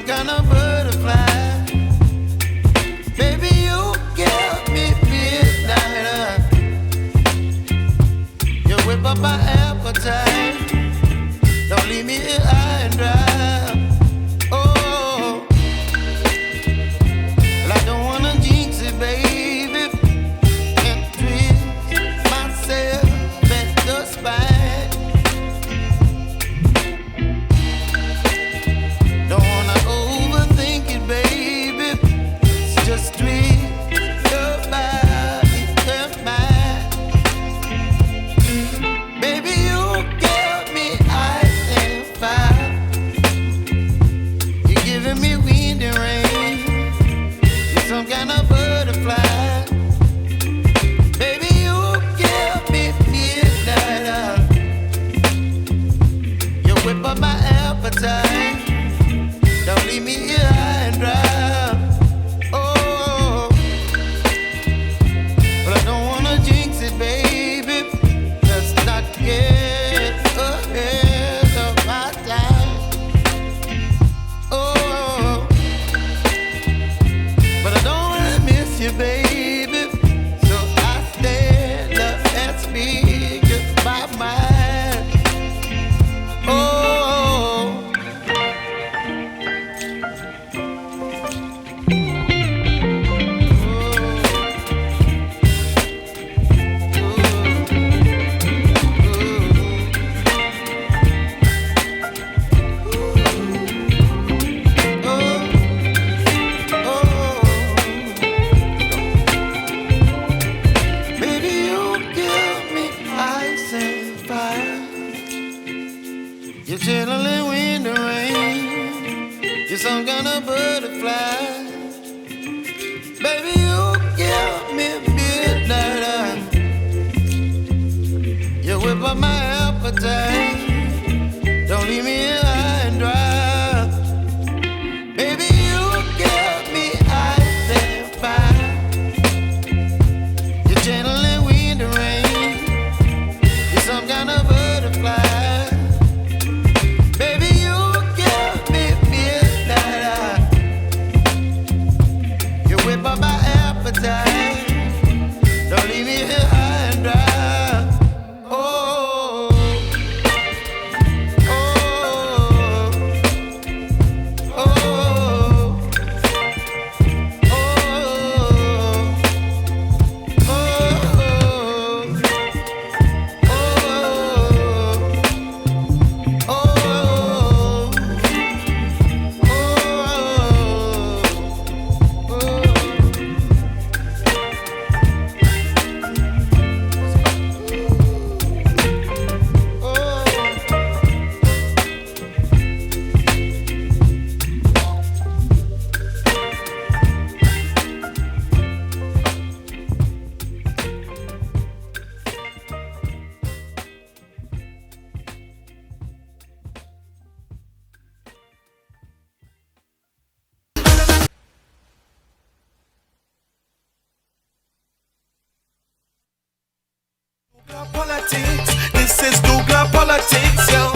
kind of butterfly. Baby, you give me midnight. You whip up my appetite. Don't leave me here high and dry. Oh, well, I don't wanna jinx it, baby, and twist myself at the spine. Don't wanna overthink it, baby. It's just twist your body and mine. Baby, you give me ice and fire. You're giving me wind and rain. You're some kind of butterfly. Baby, you give me midnight. You whip up my appetite. Don't leave me here high and dry. Oh, but I don't wanna jinx it, baby. Let's not get ahead of my time. Oh, but I don't wanna miss you, baby. So I stand up and speak just my mind. Oh. Baby, you give me ice and fire. You're channeling wind and rain. You're some kind of butterfly. Baby, you give me midnight. You whip up my appetite. Don't leave me here high and dry. Baby, you give me ice and fire. You're channeling wind and rain. You're some kind of butterfly. Baby, you give me midnight. You whip up my appetite. Don't leave me here high and dry. Oh, oh, oh, oh, Politics. This is douglAR politics, yo.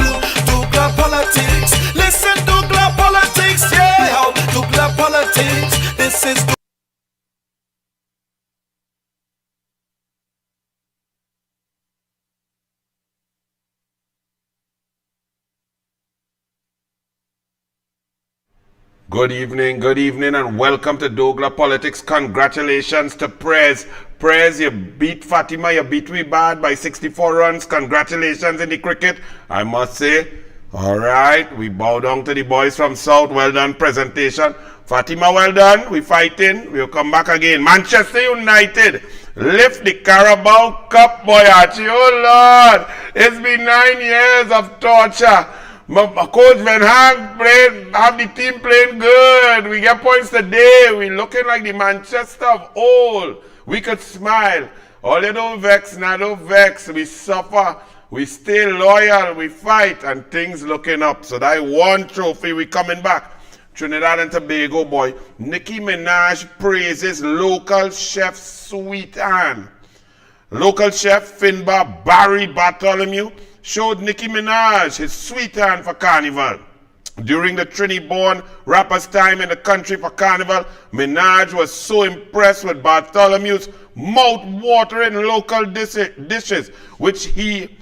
douglAR politics. Listen, douglAR politics, yeah. douglAR politics. This is Good evening, and welcome to douglAR Politics. Congratulations to Prez. Prez, you beat Fatima, you beat we bad by 64 runs. Congratulations in the cricket, I must say. All right, we bow down to the boys from South. Well done presentation. Fatima, well done. We fighting. We'll come back again. Manchester United lift the Carabao Cup, boy, Archie. Oh, Lord. It's been 9 years of torture. Coach Van Gaal have the team playing good. We get points today. We looking like the Manchester of old. We could smile. All you don't vex, now don't vex. We suffer. We stay loyal. We fight. And things looking up. So that one trophy, we coming back. Trinidad and Tobago, boy. Nicki Minaj praises local chef Sweet Ann. Local chef Finbar Barry Bartholomew showed Nicki Minaj his Sweet Ann for Carnival. During the Trini-born rapper's time in the country for Carnival, Minaj was so impressed with Bartholomew's mouth-watering local dishes, which he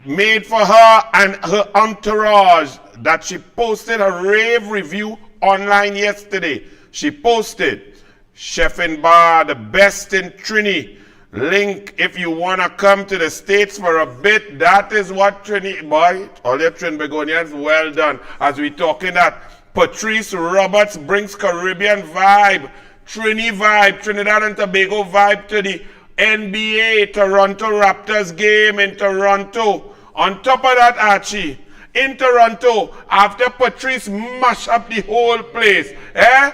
made for her and her entourage, that she posted a rave review online yesterday. She posted, "Chef in Bar, the best in Trini. Link if you want to come to the States for a bit." That is what Trini, boy, all your Trinbagonians, well done. As we talking that, Patrice Roberts brings Caribbean vibe, Trini vibe, Trinidad and Tobago vibe to the NBA Toronto Raptors game in Toronto. On top of that, Archie, in Toronto, after Patrice mash up the whole place, yeah,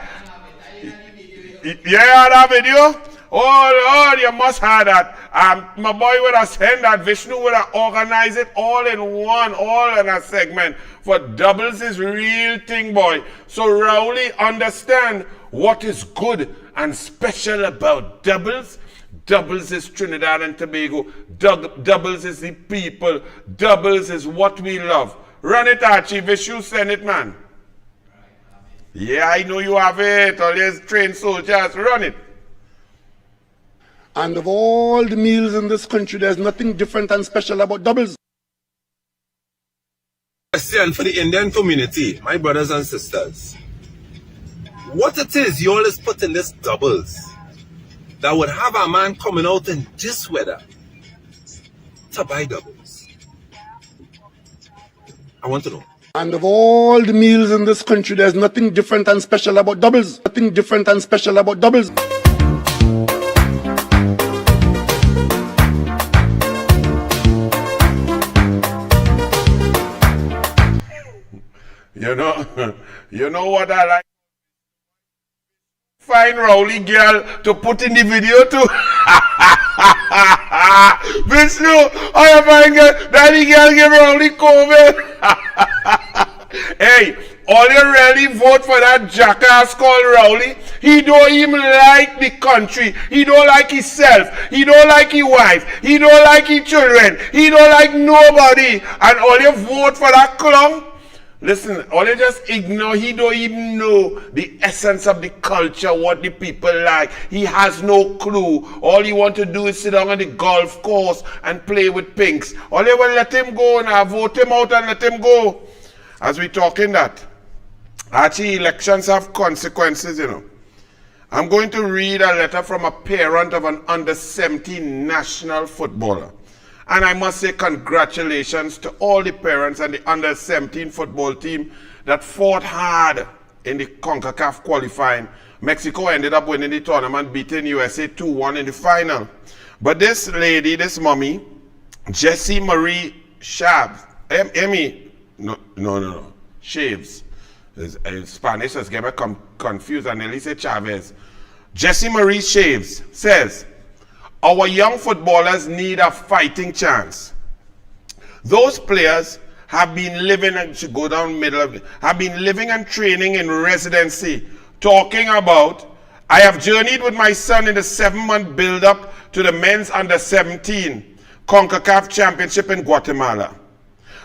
that video? Oh, you must have that. My boy would have sent that. Vishnu would have organized it all in one, all in a segment. For doubles is real thing, boy. So Rowley understand what is good and special about doubles. Doubles is Trinidad and Tobago. Doubles is the people. Doubles is what we love. Run it, Archie. Vishnu, send it, man. Yeah, I know you have it. All these trained soldiers, run it. And of all the meals in this country, there's nothing different and special about doubles. Question for the Indian community, my brothers and sisters. What it is you always put in this doubles that would have a man coming out in this weather to buy doubles? I want to know. And of all the meals in this country, there's nothing different and special about doubles. Nothing different and special about doubles. You know what I like? Find Rowley girl to put in the video too. Vishnu, I find girl, daddy girl give Rowley COVID. Hey, all you really vote for that jackass called Rowley? He don't even like the country. He don't like himself. He don't like his wife. He don't like his children. He don't like nobody. And all you vote for that clown? Listen, all you just ignore, he don't even know the essence of the culture, what the people like. He has no clue. All he want to do is sit down on the golf course and play with pinks. All you will let him go now, vote him out and let him go. As we talking that, actually elections have consequences, you know. I'm going to read a letter from a parent of an under-17 national footballer. And I must say congratulations to all the parents and the under-17 football team that fought hard in the CONCACAF qualifying. Mexico ended up winning the tournament, beating USA 2-1 in the final. But this lady, this mommy, Jessie Marie Shaves, Shaves. Spanish has get me confused and nearly say Chavez. Jessie Marie Shaves says, "Our young footballers need a fighting chance. Those players have been living, and should go down middle of it, have been living and training in residency, talking about, I have journeyed with my son in the 7-month build-up to the men's under-17 CONCACAF championship in Guatemala.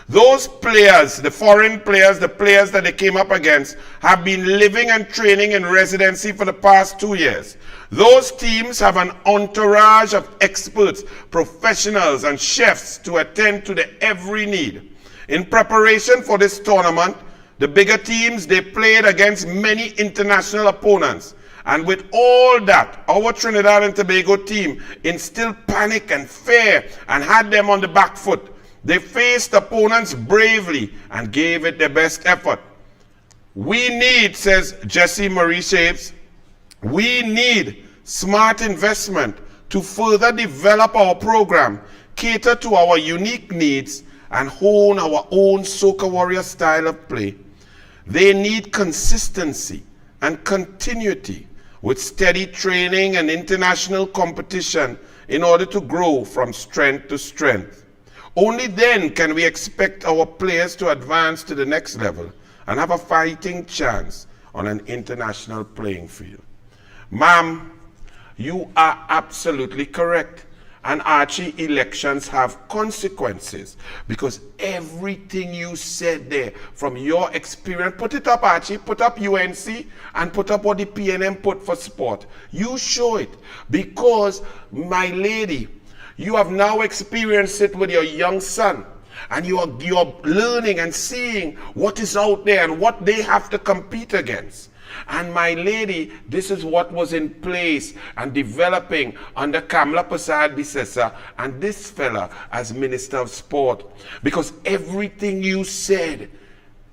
Those players, the foreign players, the players that they came up against, have been living and training in residency for the past 2 years. Those teams have an entourage of experts, professionals, and chefs to attend to their every need. In preparation for this tournament, the bigger teams, they played against many international opponents. And with all that, our Trinidad and Tobago team instilled panic and fear and had them on the back foot. They faced opponents bravely and gave it their best effort. We need," says Jessie Marie Shaves, "we need smart investment to further develop our program, cater to our unique needs, and hone our own Soca Warrior style of play. They need consistency and continuity with steady training and international competition in order to grow from strength to strength. Only then can we expect our players to advance to the next level and have a fighting chance on an international playing field." Ma'am, you are absolutely correct. And Archie, elections have consequences, because everything you said there from your experience, put it up, Archie, put up UNC and put up what the PNM put for sport. You show it, because my lady, you have now experienced it with your young son, and you're learning and seeing what is out there and what they have to compete against. And my lady, this is what was in place and developing under Kamla Prasad Bisesa and this fella as Minister of Sport. Because everything you said,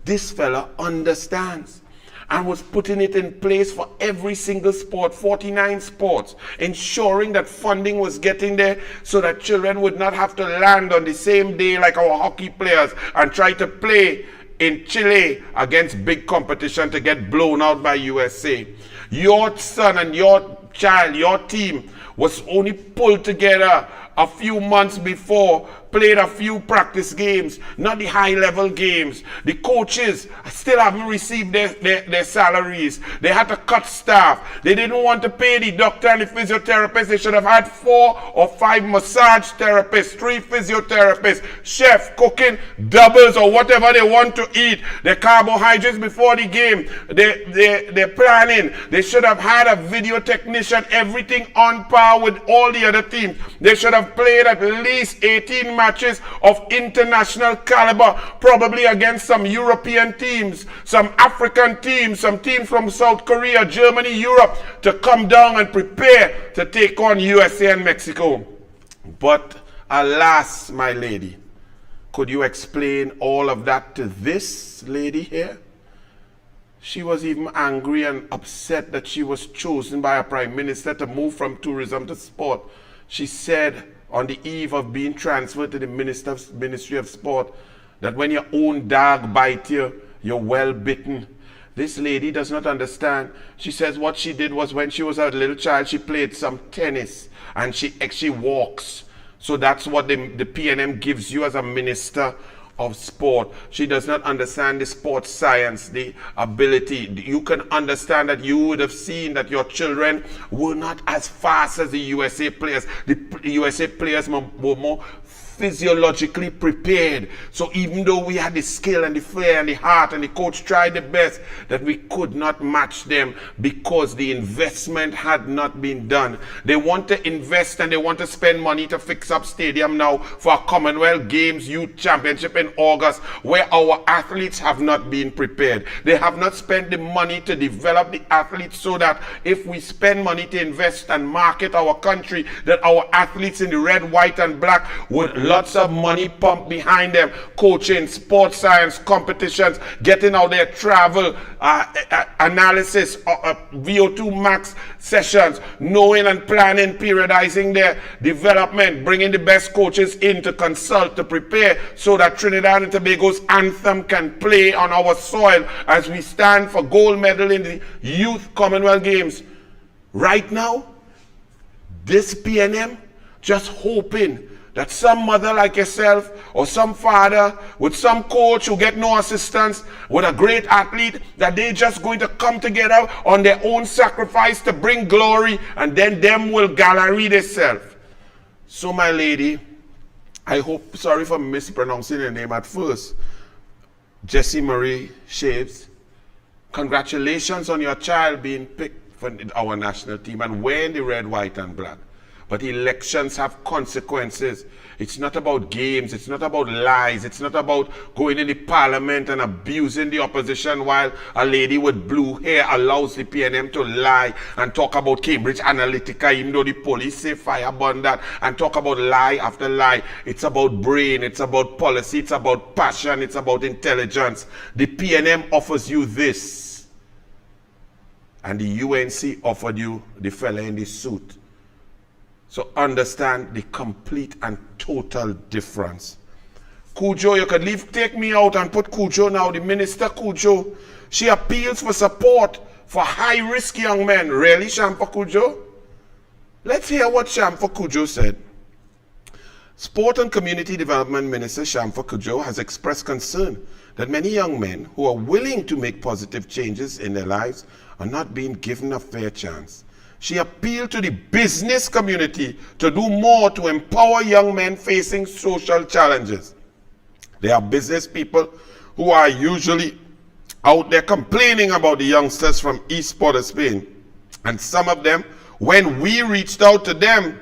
this fella understands and was putting it in place for every single sport, 49 sports, ensuring that funding was getting there so that children would not have to land on the same day like our hockey players and try to play in Chile against big competition to get blown out by USA. Your son and your child, your team, was only pulled together a few months before, played a few practice games, not the high-level games. The coaches still haven't received their salaries. They had to cut staff. They didn't want to pay the doctor and the physiotherapist. They should have had 4 or 5 massage therapists, 3 physiotherapists, chef, cooking, doubles, or whatever they want to eat. The carbohydrates before the game, they're planning. They should have had a video technician, everything on par with all the other teams. They should have played at least 18 matches of international caliber, probably against some European teams, some African teams, some teams from South Korea, Germany, Europe, to come down and prepare to take on USA and Mexico. But alas, my lady, could you explain all of that to this lady here? She was even angry and upset that she was chosen by a prime minister to move from tourism to sport. She said on the eve of being transferred to the Ministry of Sport that when your own dog bites you, you're well bitten. This lady does not understand. She says what she did was, when she was a little child, she played some tennis and she actually walks. So that's what the PNM gives you as a minister of sport. She does not understand the sports science, the ability. You can understand that you would have seen that your children were not as fast as the USA players. The USA players were more physiologically prepared. So even though we had the skill and the flair and the heart, and the coach tried the best, that we could not match them because the investment had not been done. They want to invest and they want to spend money to fix up stadium now for a Commonwealth Games Youth Championship in August, where our athletes have not been prepared. They have not spent the money to develop the athletes, so that if we spend money to invest and market our country, that our athletes in the red, white and black would lots of money pumped behind them, coaching, sports science, competitions, getting out there, travel, analysis, VO2 max sessions, knowing and planning, periodizing their development, bringing the best coaches in to consult, to prepare, so that Trinidad and Tobago's anthem can play on our soil as we stand for gold medal in the Youth Commonwealth Games. Right now, this PNM just hoping that some mother like yourself, or some father with some coach who get no assistance, with a great athlete, that they just going to come together on their own sacrifice to bring glory, and then them will gallery themselves. So my lady, I hope, sorry for mispronouncing your name at first, Jessie Marie Shaves, congratulations on your child being picked for our national team and wearing the red, white and black. But elections have consequences. It's not about games. It's not about lies. It's not about going in the parliament and abusing the opposition while a lady with blue hair allows the PNM to lie and talk about Cambridge Analytica, even though the police say fire burn that, and talk about lie after lie. It's about brain. It's about policy. It's about passion. It's about intelligence. The PNM offers you this, and the UNC offered you the fella in the suit. So understand the complete and total difference. Cujo, you could take me out and put Cujo now, the Minister Cujo. She appeals for support for high-risk young men. Really, Shamfa Cujo? Let's hear what Shamfa Cujo said. Sport and Community Development Minister Shamfa Cujo has expressed concern that many young men who are willing to make positive changes in their lives are not being given a fair chance. She appealed to the business community to do more to empower young men facing social challenges. There are business people who are usually out there complaining about the youngsters from East Port of Spain. And some of them, when we reached out to them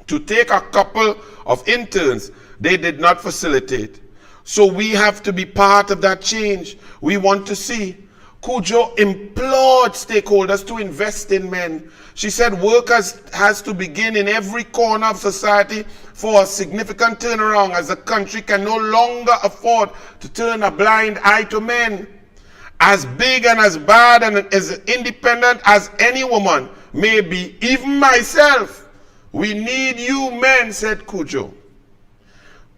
to take a couple of interns, they did not facilitate. So we have to be part of that change we want to see. Cudjoe implored stakeholders to invest in men. She said work has to begin in every corner of society for a significant turnaround, as the country can no longer afford to turn a blind eye to men. As big and as bad and as independent as any woman may be, even myself, we need you men, said Cudjoe.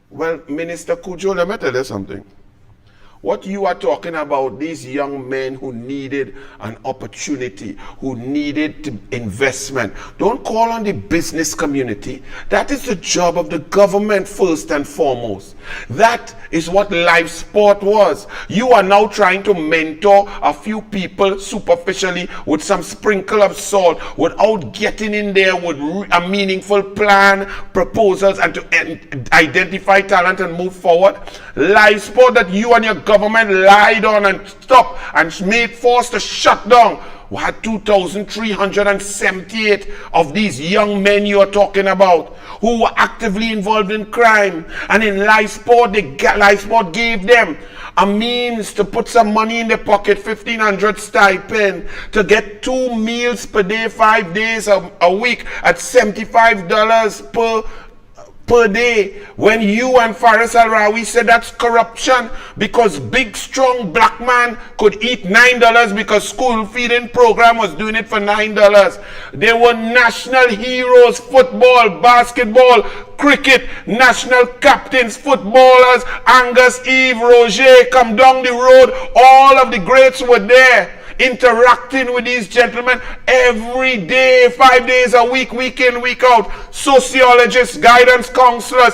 Well, Minister Cudjoe, let me tell you something. What you are talking about, these young men who needed an opportunity, who needed investment, don't call on the business community. That is the job of the government first and foremost. That is what live sport was. You are now trying to mentor a few people superficially with some sprinkle of salt without getting in there with a meaningful plan, proposals, and to identify talent and move forward. Live sport that you and your government lied on and stopped and made forced to shut down. We had 2,378 of these young men you are talking about who were actively involved in crime. And in live sport, live sport gave them a means to put some money in their pocket, 1,500 stipend, to get 2 meals per day, 5 days a week at $75 per day. When you and Faris Al-Rawi said that's corruption because big strong black man could eat $9 because school feeding program was doing it for $9. There were national heroes, football, basketball, cricket, national captains, footballers, Angus, Eve, Roger, come down the road, all of the greats were there, interacting with these gentlemen every day, 5 days a week, week in, week out. Sociologists, guidance counselors,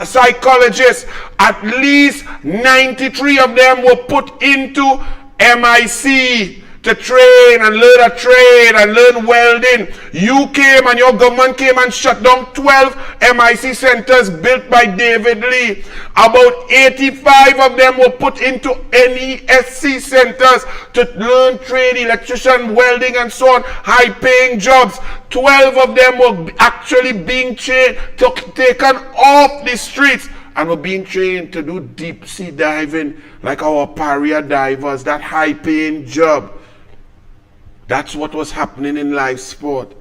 psychologists, at least 93 of them were put into MIC to train and learn a trade and learn welding. You came and your government came and shut down 12 MIC centers built by David Lee. About 85 of them were put into NESC centers to learn trade, electrician, welding, and so on, high-paying jobs. 12 of them were actually being taken off the streets and were being trained to do deep-sea diving like our Paria divers, that high-paying job. That's what was happening in live sport.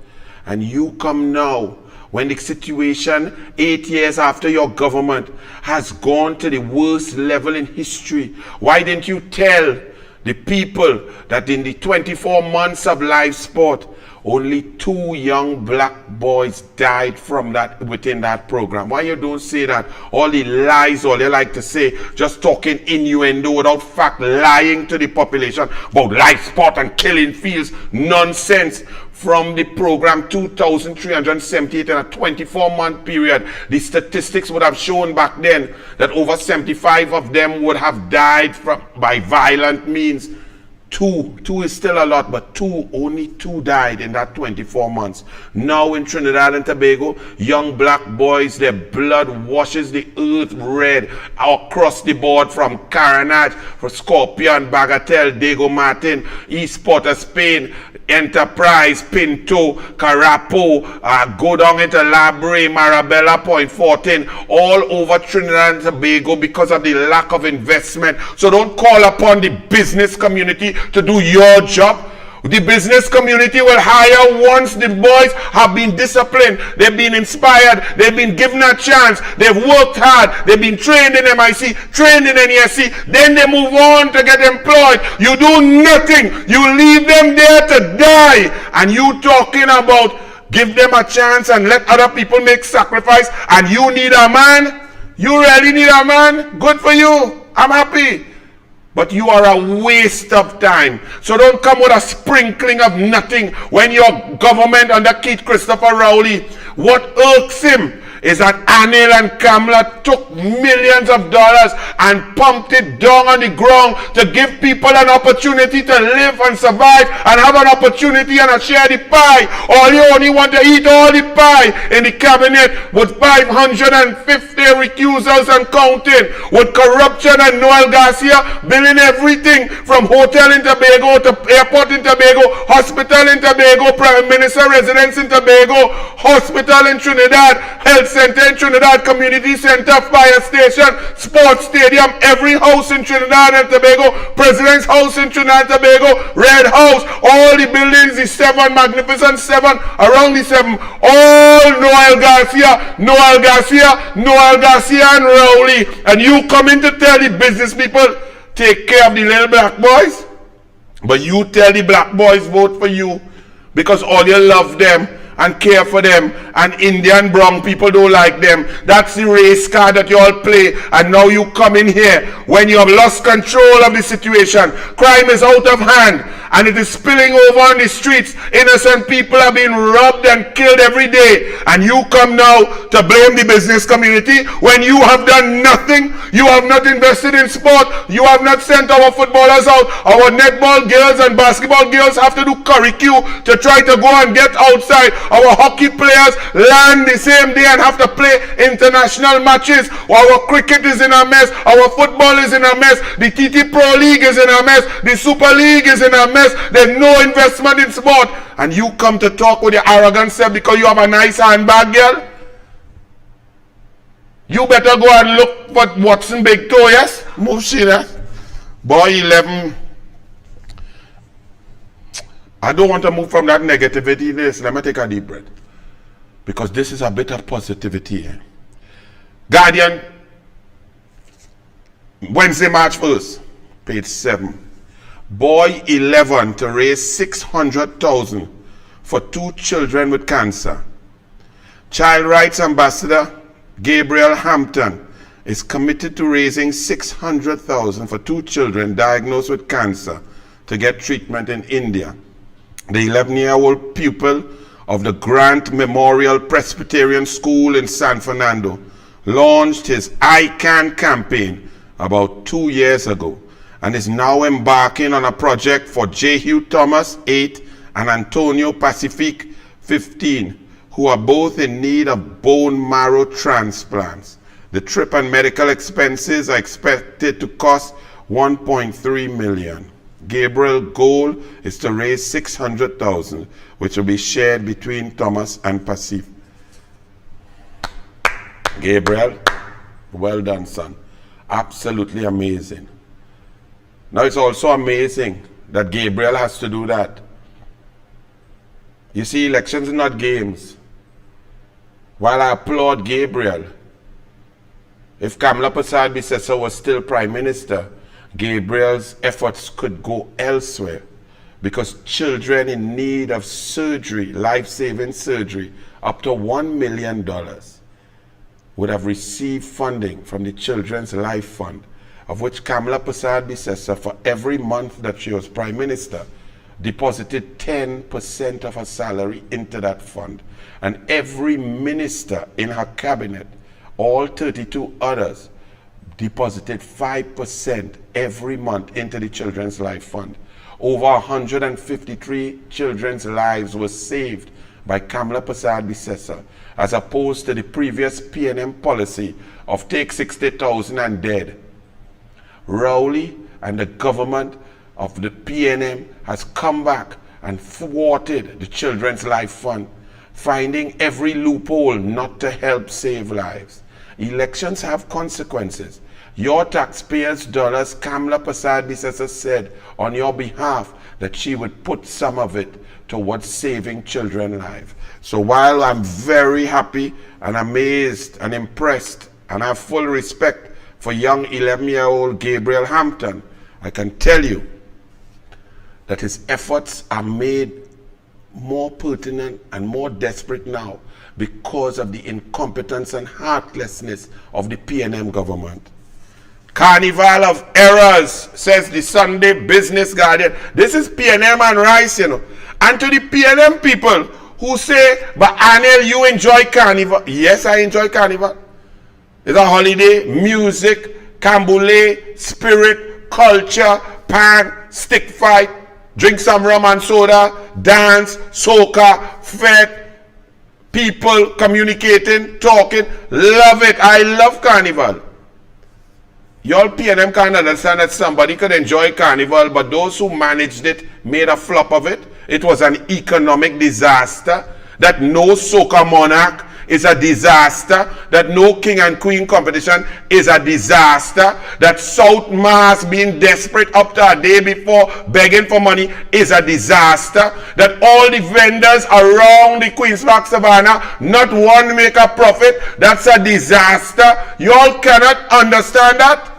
And you come now, when the situation 8 years after your government has gone to the worst level in history. Why didn't you tell the people that in the 24 months of live sport, only 2 young black boys died from that within that program? Why you don't say that? All the lies, all you like to say, just talking innuendo without fact, lying to the population about live sport and killing fields, nonsense. From the program, 2,378 in a 24-month period, the statistics would have shown back then that over 75 of them would have died by violent means. Two is still a lot, but only two died in that 24 months. Now in Trinidad and Tobago, young black boys, their blood washes the earth red across the board, from Carnage, for Scorpion, Bagatelle, Diego Martin, East Port of Spain, Enterprise, Pinto, Carapo, go down into Labre, Marabella, Point 14, all over Trinidad and Tobago because of the lack of investment. So don't call upon the business community to do your job. The business community will hire once the boys have been disciplined, they've been inspired, they've been given a chance, they've worked hard, they've been trained in MIC, trained in NESC, then they move on to get employed. You do nothing. You leave them there to die. And you talking about give them a chance and let other people make sacrifice, and you need a man? You really need a man? Good for you. I'm happy. But you are a waste of time. So don't come with a sprinkling of nothing when your government under Keith Christopher Rowley, what irks him is that Anil and Kamla took millions of dollars and pumped it down on the ground to give people an opportunity to live and survive and have an opportunity and a share the pie. All you only want to eat all the pie in the cabinet with 550 recusals and counting, with corruption and Noel Garcia billing everything from hotel in Tobago to airport in Tobago, hospital in Tobago, Prime Minister residence in Tobago, hospital in Trinidad, health center in Trinidad, community center, fire station, sports stadium, every house in Trinidad and Tobago, president's house in Trinidad and Tobago, Red House, all the buildings, the 7, magnificent 7, around the 7, all Noel Garcia, Noel Garcia, Noel Garcia and Rowley. And you come in to tell the business people, take care of the little black boys, but you tell the black boys vote for you because all you love them and care for them, and Indian brown people don't like them. That's the race card that you all play, and now you come in here when you have lost control of the situation. Crime is out of hand and it is spilling over on the streets. Innocent people are being robbed and killed every day, and you come now to blame the business community when you have done nothing. You have not invested in sport. You have not sent our footballers out. Our netball girls and basketball girls have to do curricule to try to go and get outside. Our hockey players land the same day and have to play international matches. Our cricket is in a mess. Our football is in a mess. The TT Pro League is in a mess. The Super League is in a mess. There's no investment in sport. And you come to talk with your arrogance because you have a nice handbag, girl? You better go and look for Watson Big Toe, yes? Move, see that. Boy, 11. I don't want to move from that negativity. Let me take a deep breath. Because this is a bit of positivity here. Guardian, Wednesday, March 1st, page 7. Boy 11 to raise 600,000 for 2 children with cancer. Child Rights Ambassador Gabriel Hampton is committed to raising 600,000 for 2 children diagnosed with cancer to get treatment in India. The 11-year-old pupil of the Grant Memorial Presbyterian School in San Fernando launched his I Can campaign about 2 years ago and is now embarking on a project for J. Hugh Thomas, 8, and Antonio Pacific, 15, who are both in need of bone marrow transplants. The trip and medical expenses are expected to cost $1.3 million. Gabriel's goal is to raise 600,000, which will be shared between Thomas and Pacific. Gabriel, well done, son. Absolutely amazing. Now it's also amazing that Gabriel has to do that. You see, elections are not games. While I applaud Gabriel, if Kamla Persad-Bissessar was still Prime Minister, Gabriel's efforts could go elsewhere, because children in need of surgery, life-saving surgery, up to $1 million, would have received funding from the Children's Life Fund, of which Kamla Persad-Bissessar, for every month that she was Prime Minister, deposited 10% of her salary into that fund. And every minister in her cabinet, all 32 others, deposited 5% every month into the Children's Life Fund. Over 153 children's lives were saved by Kamla Persad-Bissessar, as opposed to the previous PNM policy of take 60,000 and dead. Rowley and the government of the PNM has come back and thwarted the Children's Life Fund, finding every loophole not to help save lives. Elections have consequences. Your taxpayers' dollars, Kamla Persad-Bissessar said on your behalf that she would put some of it towards saving children's lives. So while I'm very happy and amazed and impressed and have full respect for young 11-year-old Gabriel Hampton, I can tell you that his efforts are made more pertinent and more desperate now because of the incompetence and heartlessness of the PNM government. Carnival of errors, says the Sunday Business Guardian. This is PNM and Rice, you know. And to the PNM people who say, but Anil, you enjoy Carnival. Yes, I enjoy Carnival. It's a holiday, music, camboulet, spirit, culture, pan, stick fight, drink some rum and soda, dance, soca, fete, people communicating, talking. Love it. I love Carnival. Y'all PNM can't understand that somebody could enjoy Carnival, but those who managed it made a flop of it. It was an economic disaster. That no soca monarch is a disaster. That no king and queen competition is a disaster. That South Mass being desperate up to a day before begging for money is a disaster. That all the vendors around the Queen's Park Savannah, not one make a profit. That's a disaster. You all cannot understand that.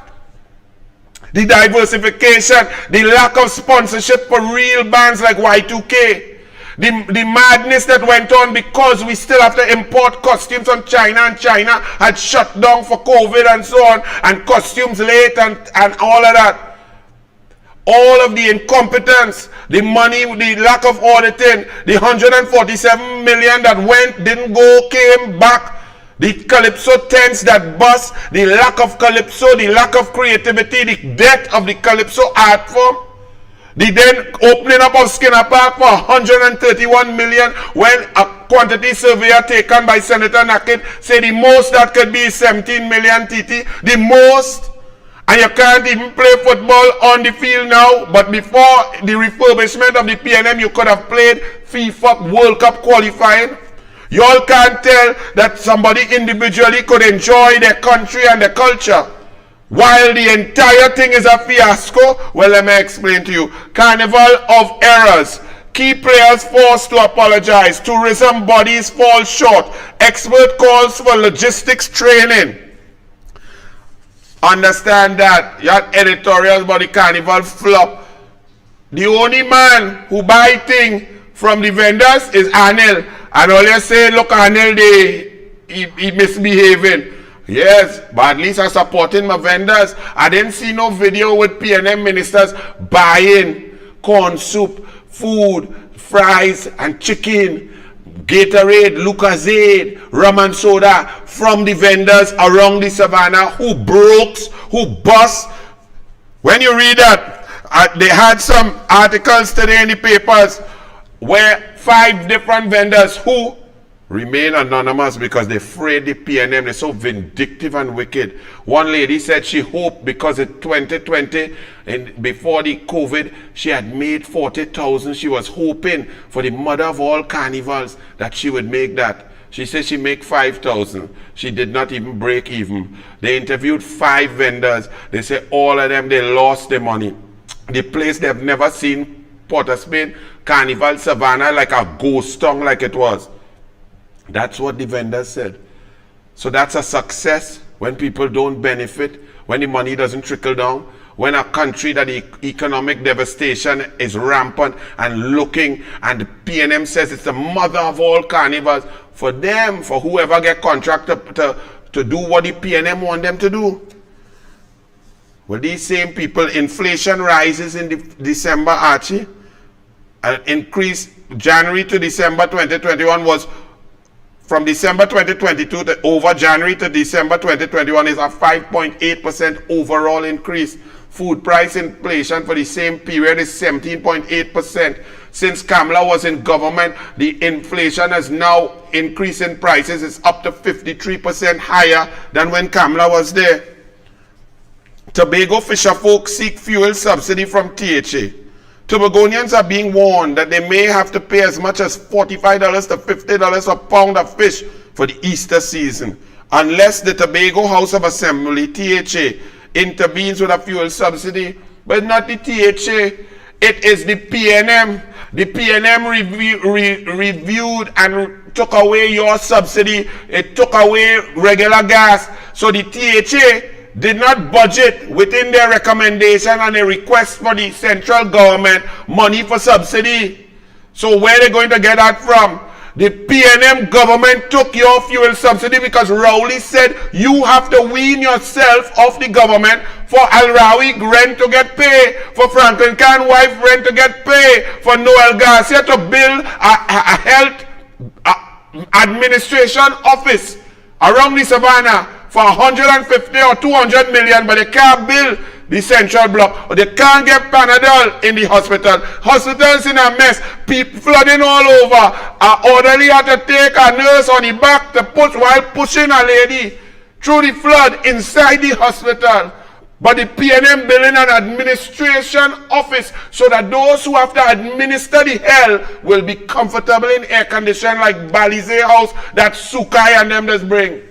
The diversification, the lack of sponsorship for real bands like Y2K. The madness that went on because we still have to import costumes from China, and China had shut down for COVID and so on, and costumes late and all of that. All of the incompetence, the money, the lack of auditing, the 147 million that went, didn't go, came back. The Calypso tents that bust, the lack of Calypso, the lack of creativity, the death of the Calypso art form. The then opening up of Skinner Park for 131 million when a quantity surveyor taken by Senator Naked said the most that could be is 17 million TT. The most. And you can't even play football on the field now. But before the refurbishment of the PNM, you could have played FIFA World Cup qualifying. You all can't tell that somebody individually could enjoy their country and their culture while the entire thing is a fiasco. Well, let me explain to you. Carnival of errors. Key players forced to apologize. Tourism bodies fall short. Expert calls for logistics training. Understand that. You had editorials about the Carnival flop. The only man who buy thing from the vendors is Anil. And all you say, look, Anil, he misbehaving. Yes, but at least I'm supporting my vendors. I didn't see no video with PNM ministers buying corn soup, food, fries, and chicken, Gatorade, Lucozade, rum and soda from the vendors around the savannah who broke, who bust. When you read that, they had some articles today in the papers where 5 different vendors who remain anonymous because they're afraid the PNM, they're so vindictive and wicked. One lady said she hoped because in 2020, and before the COVID, she had made 40,000. She was hoping for the mother of all carnivals that she would make that. She said she make 5,000. She did not even break even. They interviewed 5 vendors. They say all of them, they lost their money. The place they've never seen, Port of Spain, Carnival Savannah, like a ghost town like it was. That's what the vendors said. So that's a success when people don't benefit, when the money doesn't trickle down, when a country that the economic devastation is rampant and looking, and the PNM says it's the mother of all carnivals. For them, for whoever get contract to do what the PNM want them to do. Well, these same people, inflation rises in December, Archie. An increase January to December 2021 was from December 2022 to over January to December 2021 is a 5.8% overall increase. Food price inflation for the same period is 17.8%. Since Kamala was in government, the inflation has now increased in prices. It's up to 53% higher than when Kamala was there. Tobago fisher folk seek fuel subsidy from THA. Tobagonians are being warned that they may have to pay as much as $45 to $50 a pound of fish for the Easter season unless the Tobago House of Assembly, THA, intervenes with a fuel subsidy. But not the THA, it is the PNM. The PNM reviewed and took away your subsidy. It took away regular gas. So the THA did not budget within their recommendation and a request for the central government money for subsidy. So where are they going to get that from? The PNM government took your fuel subsidy because Rowley said you have to wean yourself off the government for Al-Rawi rent to get paid, for Franklin Khan wife rent to get paid, for Noel Garcia to build a health administration office around the savannah for 150 or 200 million, but they can't build the central block, or they can't get Panadol in the hospital. Hospitals in a mess, people flooding all over. An orderly had to take a nurse on the back to push while pushing a lady through the flood inside the hospital. But the PNM building an administration office so that those who have to administer the hell will be comfortable in air condition like Balize house that Sukai and them just bring.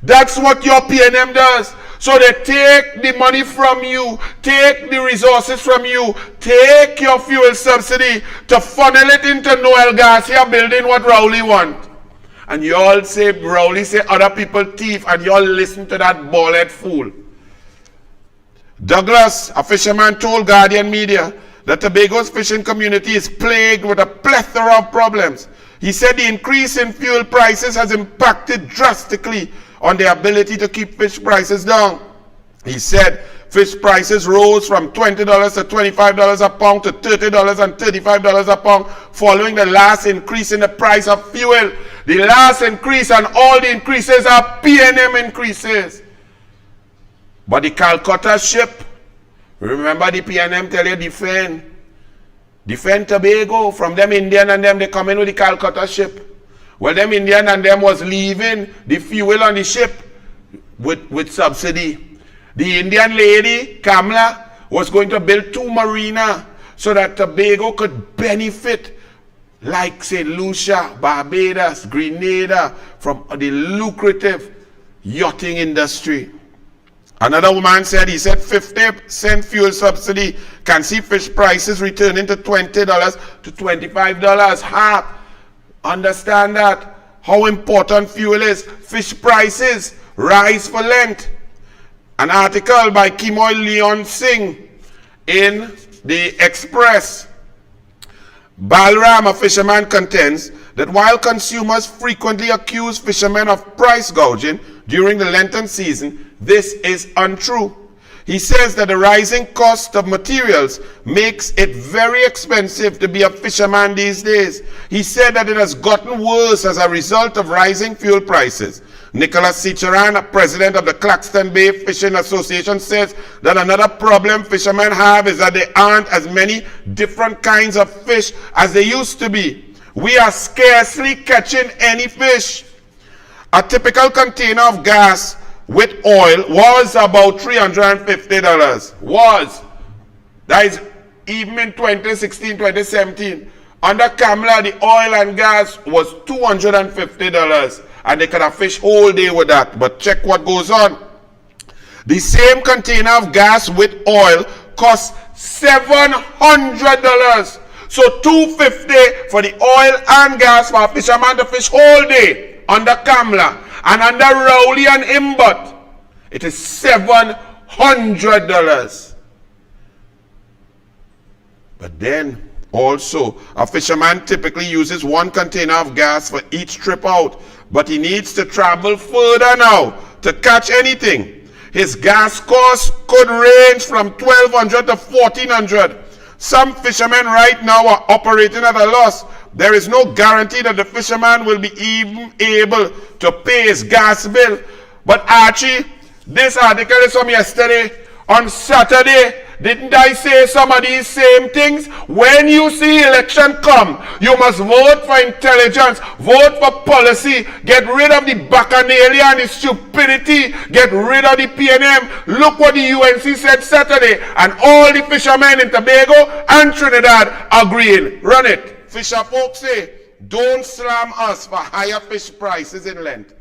That's what your PNM does. So they take the money from you, take the resources from you, take your fuel subsidy to funnel it into Noel Garcia building what Rowley want. And you all say, Rowley say other people thief, and you all listen to that bald-head fool. Douglas, a fisherman, told Guardian Media that Tobago's fishing community is plagued with a plethora of problems. He said the increase in fuel prices has impacted drastically on their ability to keep fish prices down. He said fish prices rose from $20 to $25 a pound to $30 and $35 a pound following the last increase in the price of fuel. The last increase and all the increases are PNM increases. But the Calcutta ship, remember the PNM tell you defend Tobago from them Indian and them, they come in with the Calcutta ship. Well, them Indian and them was leaving the fuel on the ship with subsidy. The Indian lady, Kamala, was going to build 2 marinas so that Tobago could benefit like St. Lucia, Barbados, Grenada from the lucrative yachting industry. Another woman said, he said 50-cent fuel subsidy can see fish prices returning to $20 to $25. Half. Understand that, how important fuel is. Fish prices rise for Lent. An article by Kimoy Leon Singh in the Express. Balram, a fisherman, contends that while consumers frequently accuse fishermen of price gouging during the Lenten season, this is untrue. He says that the rising cost of materials makes it very expensive to be a fisherman these days. He said that it has gotten worse as a result of rising fuel prices. Nicholas Sicharan, president of the Claxton Bay Fishing Association, says that another problem fishermen have is that there aren't as many different kinds of fish as there used to be. We are scarcely catching any fish. A typical container of gas with oil was about $350. That is even in 2016, 2017. Under Kamala, the oil and gas was $250. And they could have fished whole day with that. But check what goes on. The same container of gas with oil costs $700. So $250 for the oil and gas for a fisherman to fish whole day under Kamala. And under Rowley and Imbot, it is $700. But then also, a fisherman typically uses 1 container of gas for each trip out, but he needs to travel further now to catch anything. His gas costs could range from $1,200 to $1,400. Some fishermen right now are operating at a loss. There is no guarantee that the fisherman will be even able to pay his gas bill. But Archie, this article is from yesterday. On Saturday, didn't I say some of these same things? When you see election come, you must vote for intelligence, vote for policy, get rid of the bacchanalia and the stupidity, get rid of the PNM. Look what the UNC said Saturday, and all the fishermen in Tobago and Trinidad agreeing. Run it. Fisher folks say, don't slam us for higher fish prices in Lent.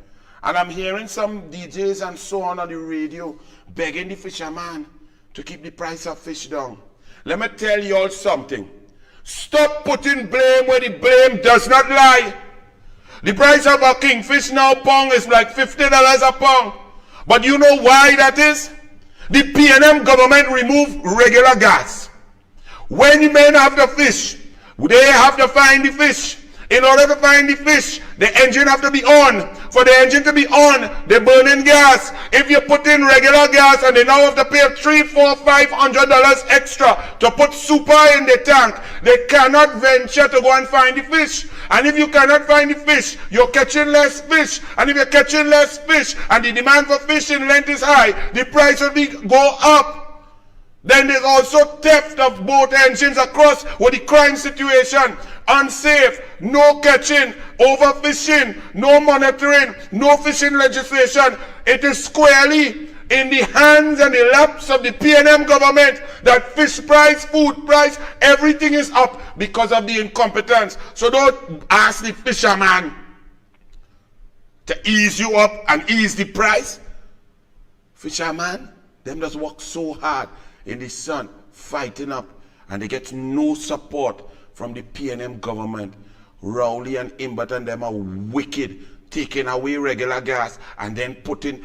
And I'm hearing some DJs and so on the radio begging the fisherman to keep the price of fish down. Let me tell you all something. Stop putting blame where the blame does not lie. The price of a kingfish now pound is like $50 a pound. But you know why that is? The PNM government removed regular gas. When the men have the fish, they have to find the fish. In order to find the fish, the engine have to be on. For the engine to be on, they burn in gas. If you put in regular gas and they now have to pay $300, $400, $500 extra to put super in the tank, they cannot venture to go and find the fish. And if you cannot find the fish, you're catching less fish. And if you're catching less fish and the demand for fish inland is high, the price will go up. Then there's also theft of boat engines across with the crime situation. Unsafe, no catching, overfishing, no monitoring, no fishing legislation. It is squarely in the hands and the laps of the PNM government that fish price, food price, everything is up because of the incompetence. So don't ask the fisherman to ease you up and ease the price. Fisherman, them just work so hard in the sun, fighting up, and they get no support from the PNM government. Rowley and Imbert and them are wicked, taking away regular gas and then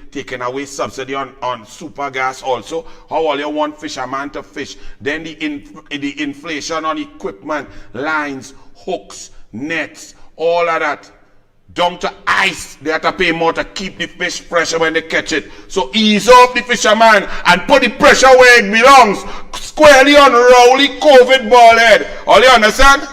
taking away subsidy on super gas also. How all you want fisherman to fish? Then the inflation on equipment, lines, hooks, nets, all of that. Down to ice, they have to pay more to keep the fish fresher when they catch it. So ease off the fisherman and put the pressure where it belongs, squarely on Rowley COVID ball head. All you understand?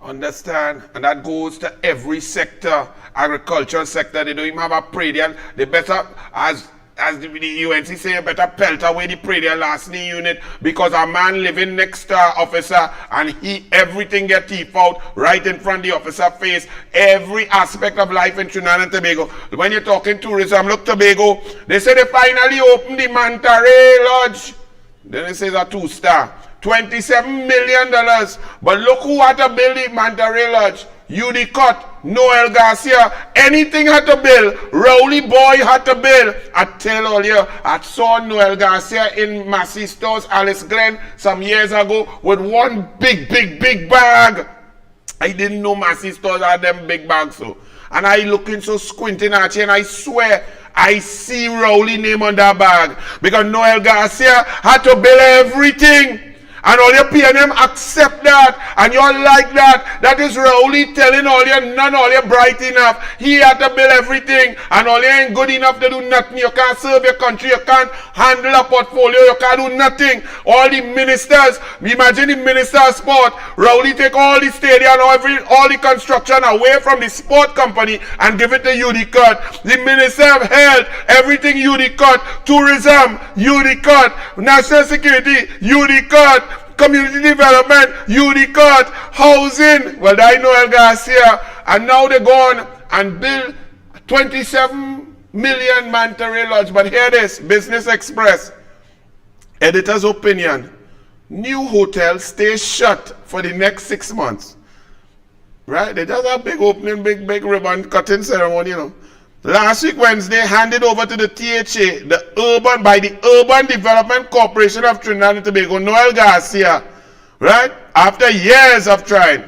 Understand? And that goes to every sector, agricultural sector. They don't even have a Paria. They better, as the UNC say, better pelt away the Paria last knee unit, because a man living next to our officer and everything get teeth out right in front of the officer face. Every aspect of life in Trinidad and Tobago. When you're talking tourism, look Tobago, they say they finally opened the Manta Ray Lodge. Then it says a 2-star. $27 million. But look who had to build the Manta Ray Lodge. Udicott, Noel Garcia, anything had to build. Rowley boy had to build. I tell all you, I saw Noel Garcia in Massey Stores, Alice Glen, some years ago with one big bag. I didn't know Massey Stores had them big bags so. And I looking so squinting at you, and I swear I see Rowley name on that bag. Because Noel Garcia had to build everything. And all your PNM accept that, and you're like that. That is Rowley telling all you, none all you bright enough. He had to build everything, and all you ain't good enough to do nothing. You can't serve your country, you can't handle a portfolio, you can't do nothing. All the ministers, imagine the minister of sport, Rowley take all the stadium, all the construction away from the sport company and give it to Udicott. The minister of health, everything Udicott. Tourism, Udicott. National security, Udicott. Community development, Udicott. Housing, well, I know El Garcia. And now they go on and build 27 million Manta Ray Lodge. But hear this, Business Express. Editor's opinion. New hotel stays shut for the next 6 months. Right? They just have a big opening, big ribbon cutting ceremony, you know. Last week, Wednesday, handed over to the THA, by the Urban Development Corporation of Trinidad and Tobago, Noel Garcia, right? After years of trying.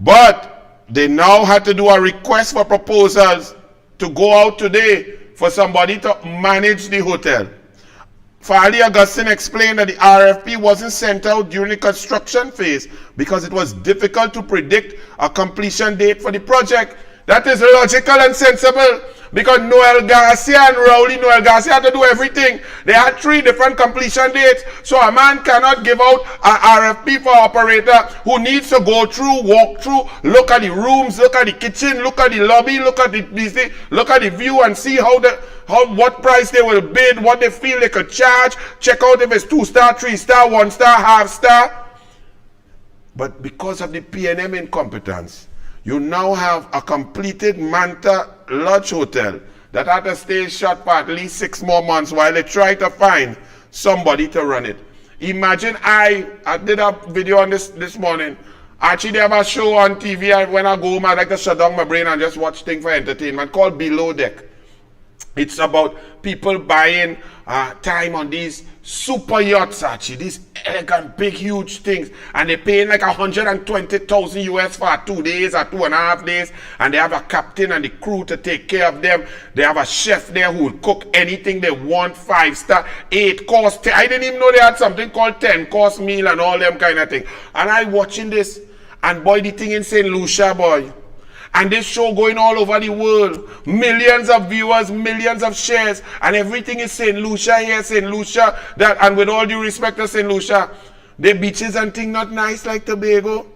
But they now had to do a request for proposals to go out today for somebody to manage the hotel. Farley Augustine explained that the RFP wasn't sent out during the construction phase because it was difficult to predict a completion date for the project. That is logical and sensible, because Noel Garcia and Rowley, Noel Garcia had to do everything. They had 3 different completion dates, so a man cannot give out an RFP for operator who needs to go through, walk through, look at the rooms, look at the kitchen, look at the lobby, look at the view and see what price they will bid, what they feel they could charge, check out if it's 2-star, 3-star, 1-star, half-star. But because of the PNM incompetence, you now have a completed Manta Lodge Hotel that had to stay shut for at least 6 more months while they try to find somebody to run it. Imagine I did a video on this morning. Actually, they have a show on TV. When I go home, I like to shut down my brain and just watch things for entertainment called Below Deck. It's about people buying time on these super yachts, actually, these elegant, big, huge things, and they're paying like $120,000 US for 2 days or 2.5 days, and they have a captain and the crew to take care of them. They have a chef there who will cook anything they want, 5-star, 8-course. I didn't even know they had something called 10-course meal and all them kind of things. And I watching this, And boy, the thing in St. Lucia, boy. And this show going all over the world. Millions of viewers, millions of shares. And everything is St. Lucia here, St. Lucia. That, and with all due respect to St. Lucia, the beaches and things not nice like Tobago.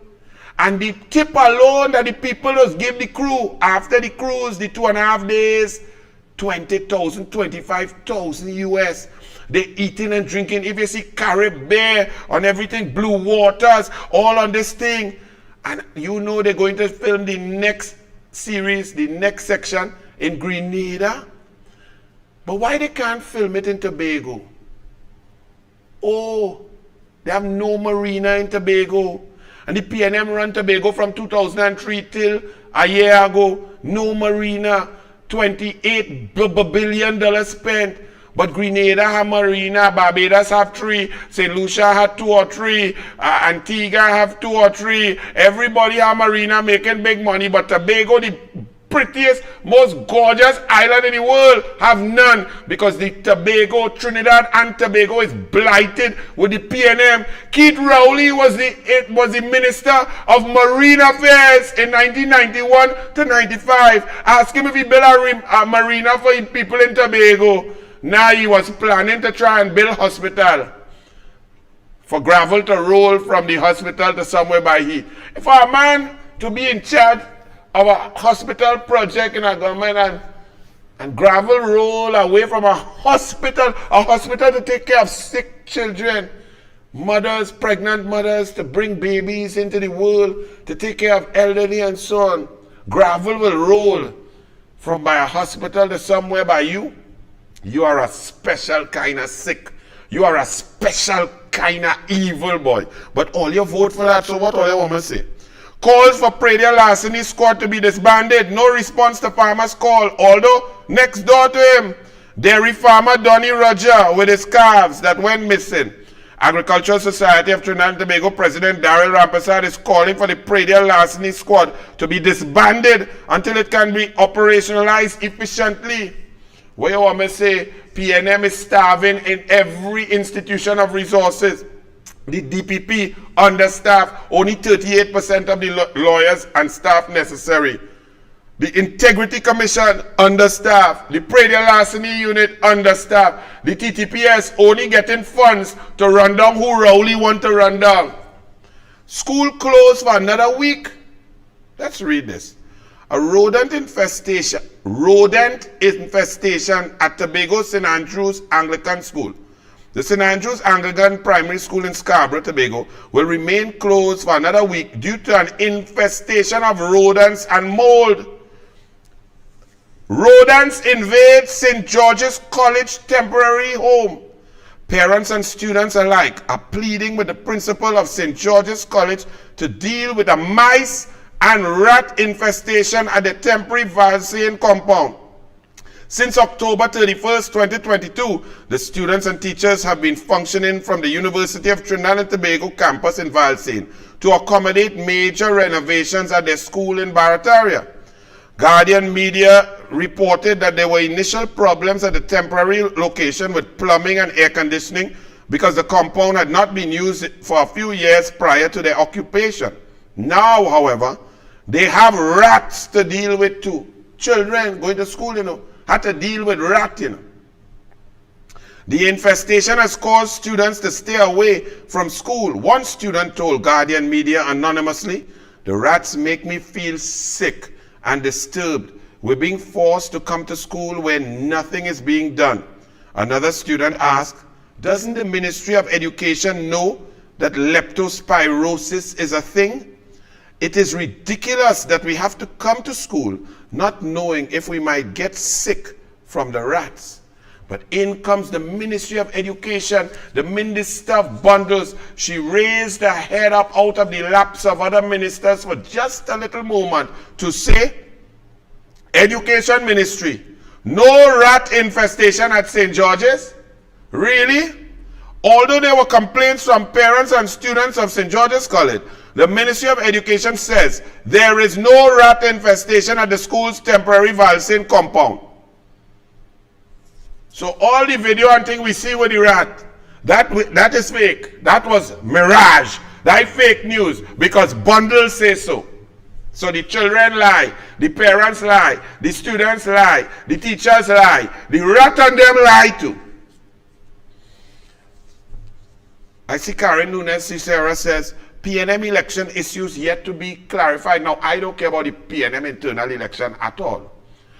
And the tip alone that the people just give the crew after the cruise, the 2.5 days, 20,000, 25,000 US. They eating and drinking. If you see Caribbean on everything, blue waters, all on this thing. And you know they're going to film the next series, the next section in Grenada. But why they can't film it in Tobago? Oh, they have no marina in Tobago. And the PNM run Tobago from 2003 till a year ago. No marina. $28 billion spent. But Grenada have marina, Barbados have 3, St. Lucia had 2 or 3, Antigua have 2 or 3. Everybody have marina making big money, but Tobago, the prettiest, most gorgeous island in the world, have none because the Tobago, Trinidad and Tobago is blighted with the PNM. Keith Rowley was the Minister of Marine Affairs in 1991 to 95. Ask him if he built a marina for people in Tobago. Now he was planning to try and build a hospital for gravel to roll from the hospital to somewhere by heat. For a man to be in charge of a hospital project in a government and gravel roll away from a hospital to take care of sick children, mothers, pregnant mothers, to bring babies into the world, to take care of elderly and so on. Gravel will roll from by a hospital to somewhere by you. You are a special kind of sick. You are a special kind of evil boy. But all you vote for that, so what all you want to say? Calls for Paria larceny squad to be disbanded. No response to farmer's call. Although next door to him, dairy farmer Donny Roger with his calves that went missing. Agricultural Society of Trinidad and Tobago President Daryl Rampersad is calling for the Paria larceny squad to be disbanded until it can be operationalized efficiently. What you want me to say? PNM is starving in every institution of resources. The DPP understaffed, only 38% of the lawyers and staff necessary. The Integrity Commission understaffed. The Paria Larceny Unit understaffed. The TTPS only getting funds to run down who Rowley want to run down. School closed for another week. Let's read this. A rodent infestation at Tobago St. Andrews Anglican School. The St. Andrews Anglican Primary School in Scarborough, Tobago will remain closed for another week due to an infestation of rodents and mold. Rodents invade St. George's College temporary home. Parents and students alike are pleading with the principal of St. George's College to deal with the mice and rat infestation at the temporary Valsane compound. Since October 31st, 2022, the students and teachers have been functioning from the University of Trinidad and Tobago campus in Valsane to accommodate major renovations at their school in Barataria. Guardian Media reported that there were initial problems at the temporary location with plumbing and air conditioning because the compound had not been used for a few years prior to their occupation. Now, however, they have rats to deal with too. Children going to school, had to deal with rats, The infestation has caused students to stay away from school. One student told Guardian Media anonymously, "The rats make me feel sick and disturbed. We're being forced to come to school where nothing is being done." Another student asked, "Doesn't the Ministry of Education know that leptospirosis is a thing? It is ridiculous that we have to come to school not knowing if we might get sick from the rats." But in comes the Ministry of Education, the Minister of Bundles. She raised her head up out of the laps of other ministers for just a little moment to say, "Education Ministry, no rat infestation at St. George's?" Really? Although there were complaints from parents and students of St. George's College, the Ministry of Education says there is no rat infestation at the school's temporary Valsane compound. So all the video and thing we see with the rat, that is fake. That was mirage. That fake news because bundles say so. So the children lie, the parents lie, the students lie, the teachers lie, the rat on them lie too. I see Karen Nunes Cicera says, PNM election issues yet to be clarified. Now, I don't care about the PNM internal election at all.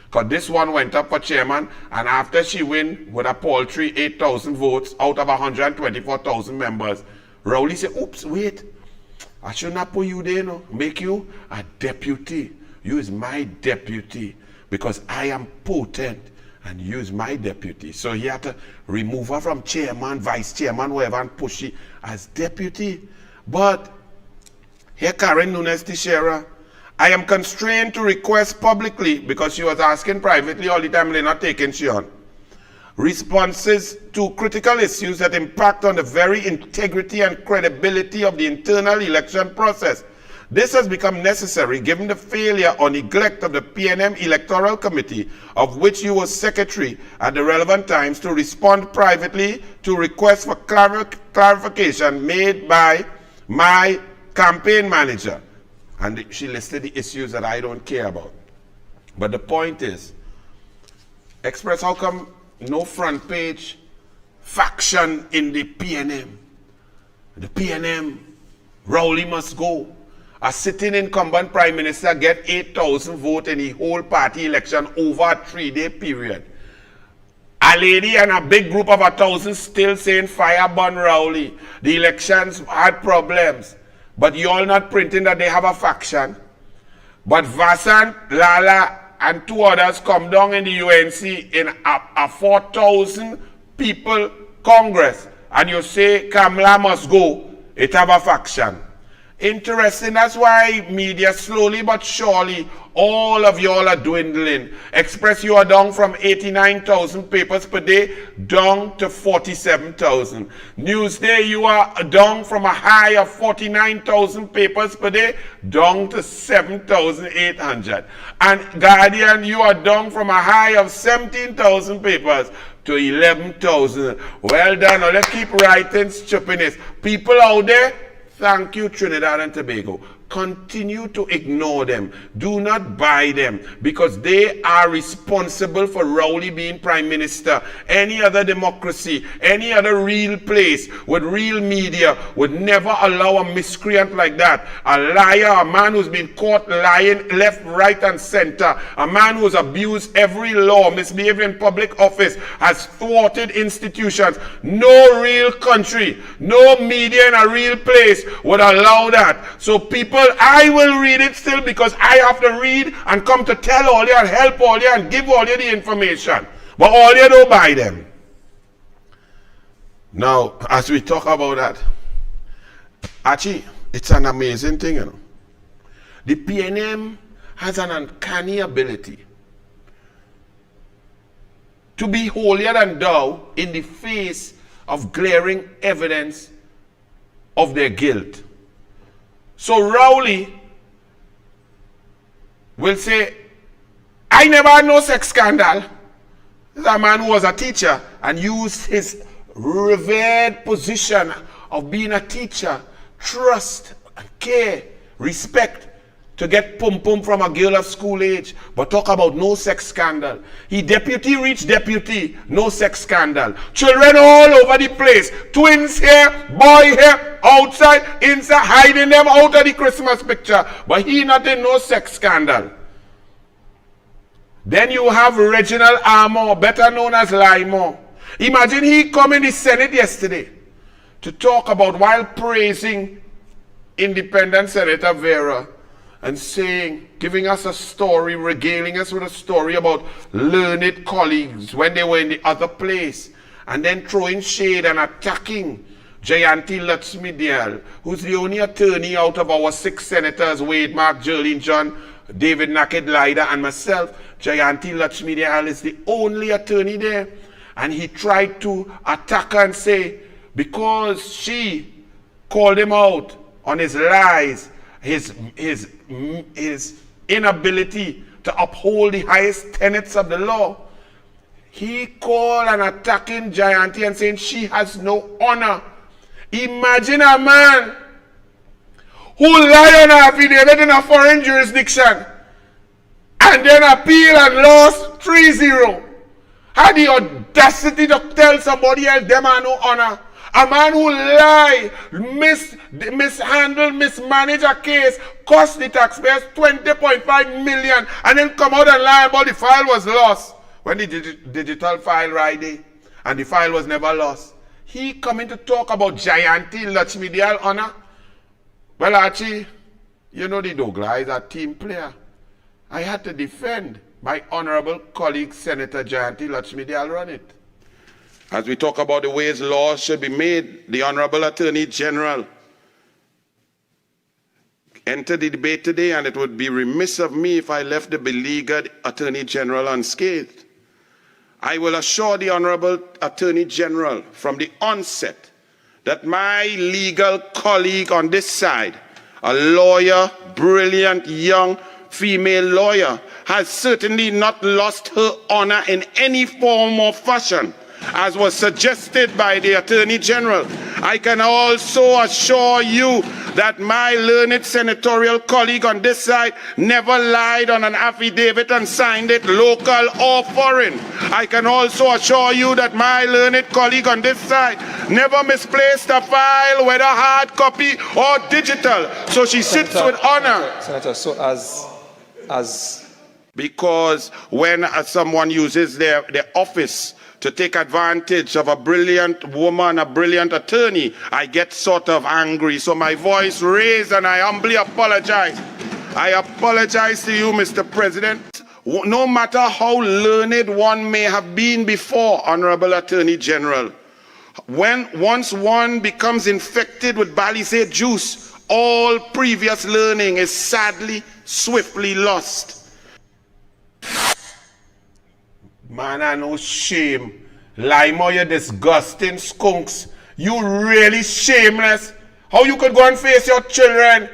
Because this one went up for chairman, and after she win with a paltry 8,000 votes out of 124,000 members, Rowley said, oops, wait. I should not put you there, no. Make you a deputy. You is my deputy because I am potent and you is my deputy. So he had to remove her from chairman, vice chairman, whatever, and push her as deputy. But here Karen Nunes Teixeira, I am constrained to request publicly because she was asking privately all the time, they're not taking she on. Responses to critical issues that impact on the very integrity and credibility of the internal election process. This has become necessary given the failure or neglect of the PNM Electoral Committee, of which you were secretary at the relevant times, to respond privately to requests for clarification made by my campaign manager. And she listed the issues that I don't care about. But the point is, Express, how come no front page faction in the PNM? The PNM, Rowley must go. A sitting incumbent prime minister get 8,000 votes in the whole party election over a 3-day period. A lady and a big group of 1,000 still saying fire burn Rowley. The elections had problems. But you all not printing that they have a faction. But Vasan, Lala, and 2 others come down in the UNC in a 4,000 people Congress. And you say Kamala must go. It have a faction. Interesting, that's why media slowly but surely, all of y'all are dwindling. Express, you are down from 89,000 papers per day down to 47,000. Newsday, you are down from a high of 49,000 papers per day down to 7,800. And Guardian, you are down from a high of 17,000 papers to 11,000. Well done. Now let's keep writing stupidness. People out there, thank you, Trinidad and Tobago. Continue to ignore them. Do not buy them because they are responsible for Rowley being prime minister. Any other democracy, any other real place with real media would never allow a miscreant like that. A liar, a man who's been caught lying left, right, and center. A man who's abused every law, misbehaved in public office, has thwarted institutions. No real country, no media in a real place would allow that. So people, I will read it still because I have to read and come to tell all you and help all you and give all you the information. But all you don't buy them. Now, as we talk about that, actually, it's an amazing thing, you know. The PNM has an uncanny ability to be holier than thou in the face of glaring evidence of their guilt. So Rowley will say, I never had no sex scandal. This is a man who was a teacher and used his revered position of being a teacher, trust, care, respect, to get pum-pum from a girl of school age, but talk about no sex scandal. He deputy reached deputy, no sex scandal. Children all over the place, twins here, boy here, outside, inside, hiding them out of the Christmas picture, but he not in no sex scandal. Then you have Reginald Armour, better known as Limo. Imagine he come in the Senate yesterday to talk about, while praising independent Senator Vera, and saying, giving us a story, regaling us with a story about learned colleagues when they were in the other place, and then throwing shade and attacking Jayanti Laxmidyal, who's the only attorney out of our 6 senators, Wade, Mark, Jerlene John, David Naked Lida, and myself. Jayanti Laxmidyal is the only attorney there. And he tried to attack her and say, because she called him out on his lies, his inability to uphold the highest tenets of the law, he called and attacking Jayanti and saying she has no honor. Imagine a man who lie on an affidavit in a foreign jurisdiction and then appeal and lost 3-0, had the audacity to tell somebody else them are no honor. A man who lie, mishandle, mismanage a case, cost the taxpayers 20.5 million, and then come out and lie about the file was lost. When the digital file Friday, and the file was never lost. He coming to talk about Jayanti Lachmidial honor. Well, Archie, you know the douglAR is a team player. I had to defend my honorable colleague, Senator Jayanti Lachmidial, run it. As we talk about the ways laws should be made, the Honorable Attorney General entered the debate today, and it would be remiss of me if I left the beleaguered Attorney General unscathed. I will assure the Honorable Attorney General from the onset that my legal colleague on this side, a lawyer, brilliant young female lawyer, has certainly not lost her honor in any form or fashion, as was suggested by the Attorney General. I can also assure you that my learned senatorial colleague on this side never lied on an affidavit and signed it local or foreign. I can also assure you that my learned colleague on this side never misplaced a file, whether hard copy or digital. So she sits with honor. Senator, so because when someone uses their office to take advantage of a brilliant woman, a brilliant attorney, I get sort of angry. So my voice raised, and I humbly apologize. I apologize to you, Mr. President. No matter how learned one may have been before, Honorable Attorney General, once one becomes infected with Balisade juice, all previous learning is sadly, swiftly lost. Man, I no shame. Lima, you disgusting skunks. You really shameless. How you could go and face your children?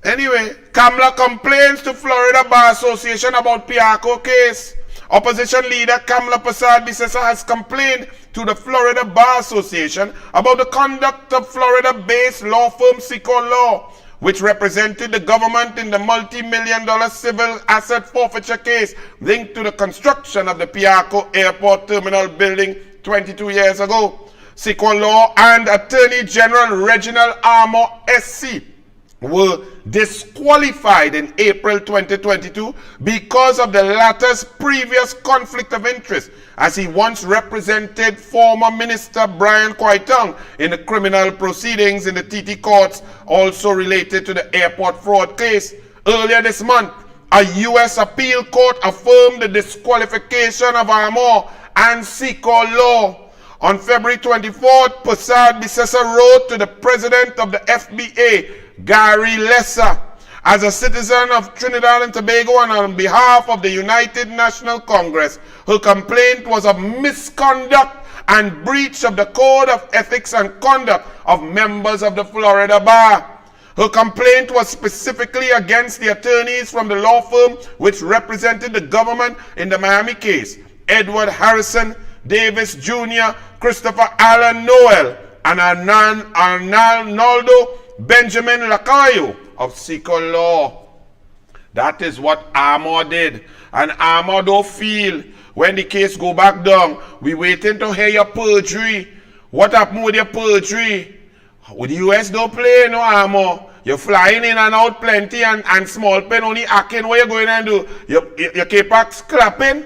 Anyway, Kamala complains to Florida Bar Association about Piarco case. Opposition leader Kamala Persad-Bissessar has complained to the Florida Bar Association about the conduct of Florida-based law firm Secor, which represented the government in the multi-million-dollar civil asset forfeiture case linked to the construction of the Piarco Airport Terminal building 22 years ago. Secor and Attorney General Reginald Armour SC were disqualified in April 2022 because of the latter's previous conflict of interest, as he once represented former Minister Brian Quaitong in the criminal proceedings in the TT courts, also related to the airport fraud case. Earlier this month, a U.S. appeal court affirmed the disqualification of Armour and Secor. On February 24th, Persad-Bissessar wrote to the president of the FBA, Gary Lesser, as a citizen of Trinidad and Tobago and on behalf of the United National Congress. Her complaint was of misconduct and breach of the Code of Ethics and Conduct of members of the Florida Bar. Her complaint was specifically against the attorneys from the law firm which represented the government in the Miami case, Edward Harrison Davis Jr., Christopher Allen Noel, and Arnaldo Benjamin Lacayo of Secor. That is what Armour did. And Armour don't feel when the case go back down. We waiting to hear your perjury. What happened with your perjury? With the US don't play no Armour. You're flying in and out plenty and small pen only acting. What you going and do? Your K-Pax clapping?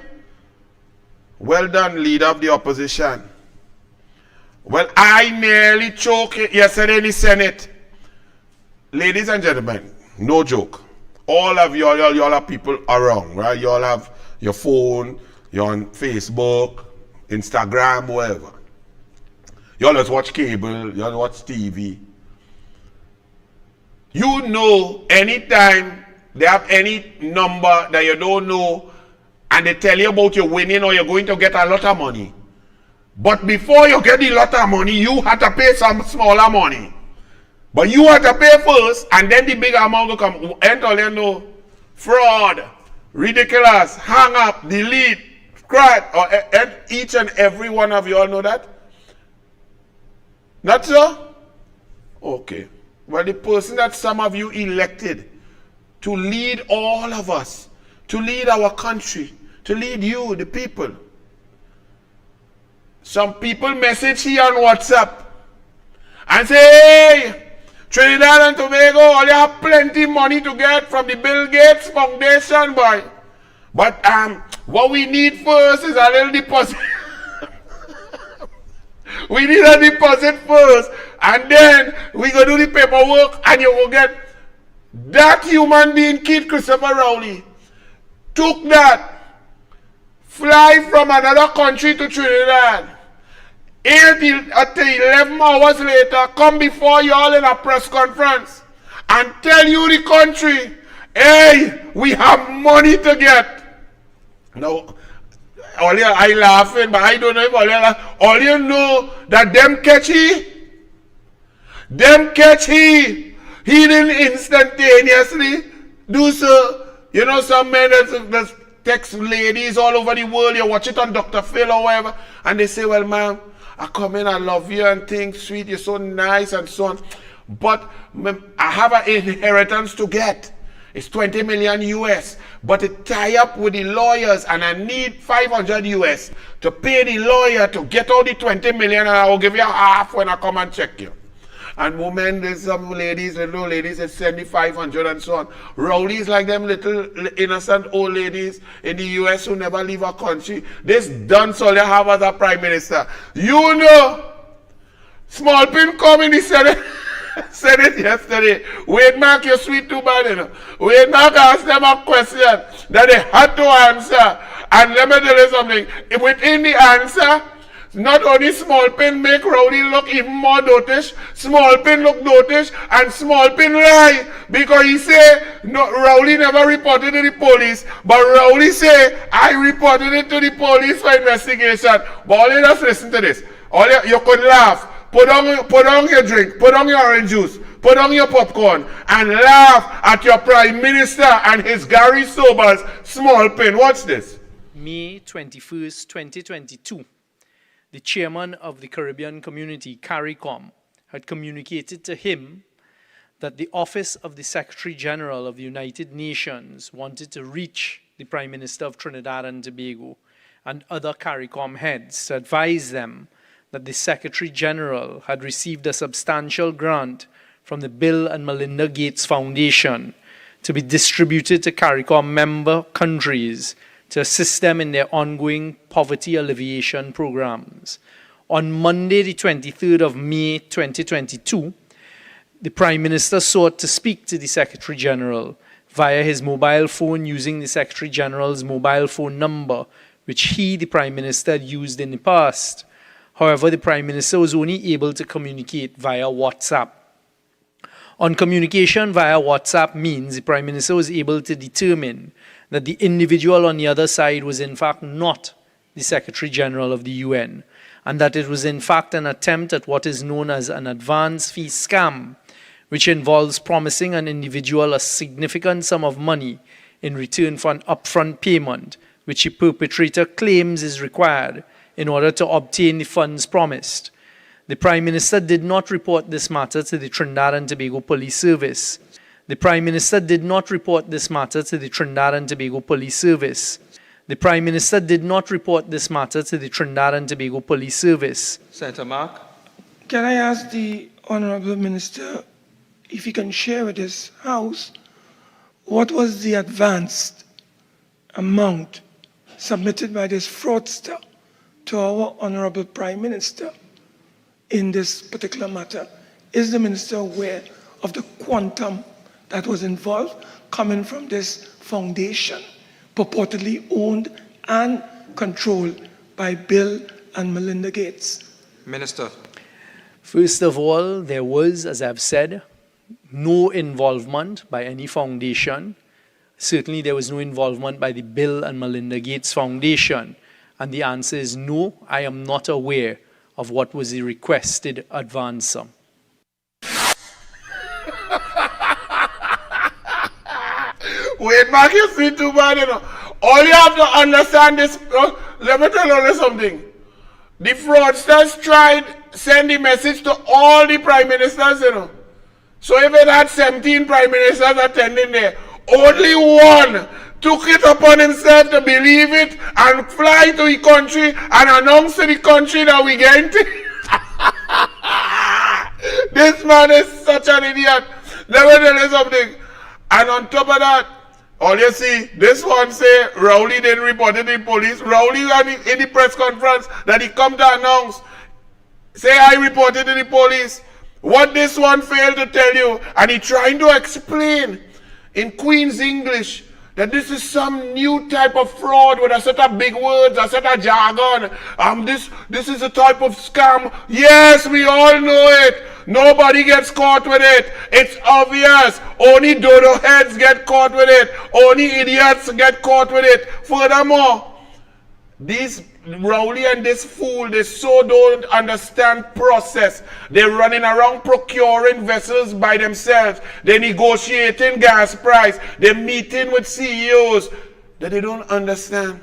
Well done, leader of the opposition. Well, I nearly choked yesterday in the Senate. Ladies and gentlemen, no joke. All of y'all are people around, right? Y'all have your phone, you're on Facebook, Instagram, whatever. Y'all just watch cable, y'all watch TV. You know, anytime they have any number that you don't know and they tell you about your winning or you're going to get a lot of money. But before you get the lot of money, you have to pay some smaller money. But you have to pay first, and then the big amount will come. And all you know, fraud, ridiculous, hang up, delete, scratch, and each and every one of you all know that? Not so? Okay. Well, the person that some of you elected to lead all of us, to lead our country, to lead you, the people. Some people message here on WhatsApp and say, hey, Trinidad and Tobago, all you have plenty money to get from the Bill Gates Foundation, boy. But what we need first is a little deposit. We need a deposit first, and then we go do the paperwork, and you will get that human being, Kid Christopher Rowley, took that, fly from another country to Trinidad, 8 to 11 hours later, come before you all in a press conference and tell you the country, hey, we have money to get. Now, all you, I laughing, but I don't know if all you know that them catch he didn't instantaneously do so. You know, some men that text ladies all over the world, you watch it on Dr. Phil or whatever, and they say, well, ma'am, I come in, I love you and things, sweet, you're so nice and so on, but I have an inheritance to get. It's 20 million US, but it tie up with the lawyers, and I need 500 US to pay the lawyer to get all the 20 million, and I will give you half when I come and check you. And women, there's some ladies, little ladies, that send me 500 and so on. Rowleys like them little innocent old ladies in the US who never leave a country. This dunce all you have as a prime minister. You know, Small Pin come in the Senate. Said it yesterday. Wade Mark, you're sweet too bad, you know. Wade Mark asked them a question that they had to answer. And let me tell you something. Within the answer, not only Small Pin make Rowley look even more dotish, Small Pin look dotish, and Small Pin lie. Because he say, no, Rowley never reported to the police. But Rowley say, I reported it to the police for investigation. But all you just listen to this. All you could laugh. Put on your drink, put on your orange juice, put on your popcorn, and laugh at your Prime Minister and his Gary Sobers Small Pin. Watch this. May 21st, 2022, the chairman of the Caribbean community, CARICOM, had communicated to him that the Office of the Secretary General of the United Nations wanted to reach the Prime Minister of Trinidad and Tobago and other CARICOM heads to advise them that the Secretary General had received a substantial grant from the Bill and Melinda Gates Foundation to be distributed to CARICOM member countries to assist them in their ongoing poverty alleviation programs. On Monday, the 23rd of May 2022, the Prime Minister sought to speak to the Secretary General via his mobile phone using the Secretary General's mobile phone number, which he, the Prime Minister, had used in the past. However, the Prime Minister was only able to communicate via WhatsApp. On communication via WhatsApp means the Prime Minister was able to determine that the individual on the other side was in fact not the Secretary General of the UN, and that it was in fact an attempt at what is known as an advance fee scam, which involves promising an individual a significant sum of money in return for an upfront payment, which the perpetrator claims is required in order to obtain the funds promised. The Prime Minister did not report this matter to the Trinidad and Tobago Police Service. The Prime Minister did not report this matter to the Trinidad and Tobago Police Service. The Prime Minister did not report this matter to the Trinidad and Tobago Police Service. Senator Mark. Can I ask the Honourable Minister if he can share with this House what was the advanced amount submitted by this fraudster to our Honourable Prime Minister in this particular matter? Is the Minister aware of the quantum that was involved coming from this foundation purportedly owned and controlled by Bill and Melinda Gates? Minister. First of all, there was, as I've said, no involvement by any foundation. Certainly there was no involvement by the Bill and Melinda Gates Foundation. And the answer is no, I am not aware of what was the requested advance sum. Wait, Mark, you see too bad, you know. All you have to understand is, let me tell you something. The fraudsters tried sending message to all the prime ministers, you know. So if it had 17 prime ministers attending there, only one took it upon himself to believe it and fly to the country and announce to the country that we get it. This man is such an idiot. Let me tell you something. And on top of that, all you see, this one say Rowley didn't report it to the police. Rowley in the press conference that he come to announce, say I reported to the police. What this one failed to tell you, and he trying to explain in Queen's English that this is some new type of fraud with a set of big words, a set of jargon. This is a type of scam. Yes, we all know it. Nobody gets caught with it. It's obvious. Only dodo heads get caught with it. Only idiots get caught with it. Furthermore, these Rowley and this fool, they so don't understand process. They're running around procuring vessels by themselves. They're negotiating gas price. They're meeting with CEOs that they don't understand.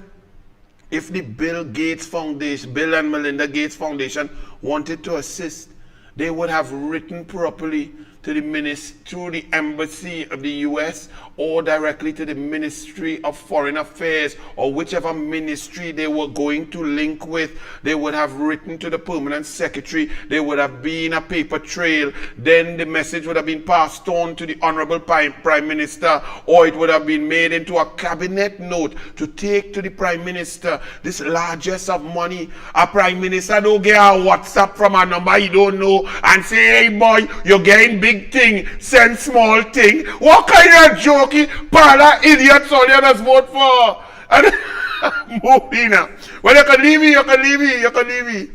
If the Bill and Melinda Gates Foundation wanted to assist, they would have written properly to the embassy of the US or directly to the Ministry of Foreign Affairs or whichever ministry they were going to link with. They would have written to the permanent secretary. There would have been a paper trail. Then the message would have been passed on to the Honorable Prime Minister, or it would have been made into a cabinet note to take to the Prime Minister. This largesse of money. A Prime Minister don't get a WhatsApp from a number he don't know and say, hey boy, you're getting big thing, send small thing. What kind of jokey Paria idiots all you just vote for? And moving now. Well, you can leave me.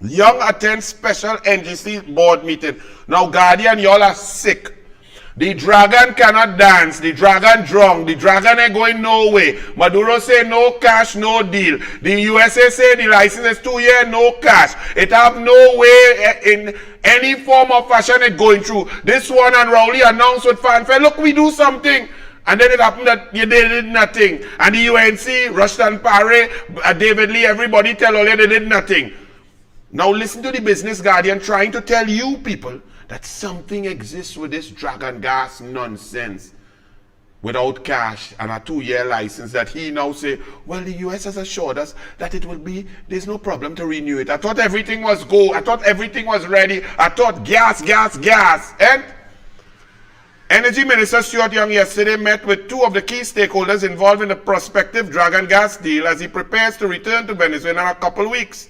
Young attend special NGC board meeting. Now, Guardian, y'all are sick. The dragon cannot dance. The dragon drunk. The dragon ain't going nowhere. Maduro say no cash, no deal. The USA say the license is 2 years, no cash. It have no way in any form of fashion it going through. This one and Rowley announced with fanfare, look, we do something. And then it happened that they did nothing. And the UNC, Rushton Paria, David Lee, everybody tell all they did nothing. Now listen to the Business Guardian trying to tell you people that something exists with this dragon gas nonsense without cash and a 2-year license that he now say, well, the US has assured us that it will be, there's no problem to renew it. I thought everything was go. I thought everything was ready. I thought gas. And Energy Minister Stuart Young yesterday met with 2 of the key stakeholders involved in the prospective dragon gas deal as he prepares to return to Venezuela in a couple of weeks.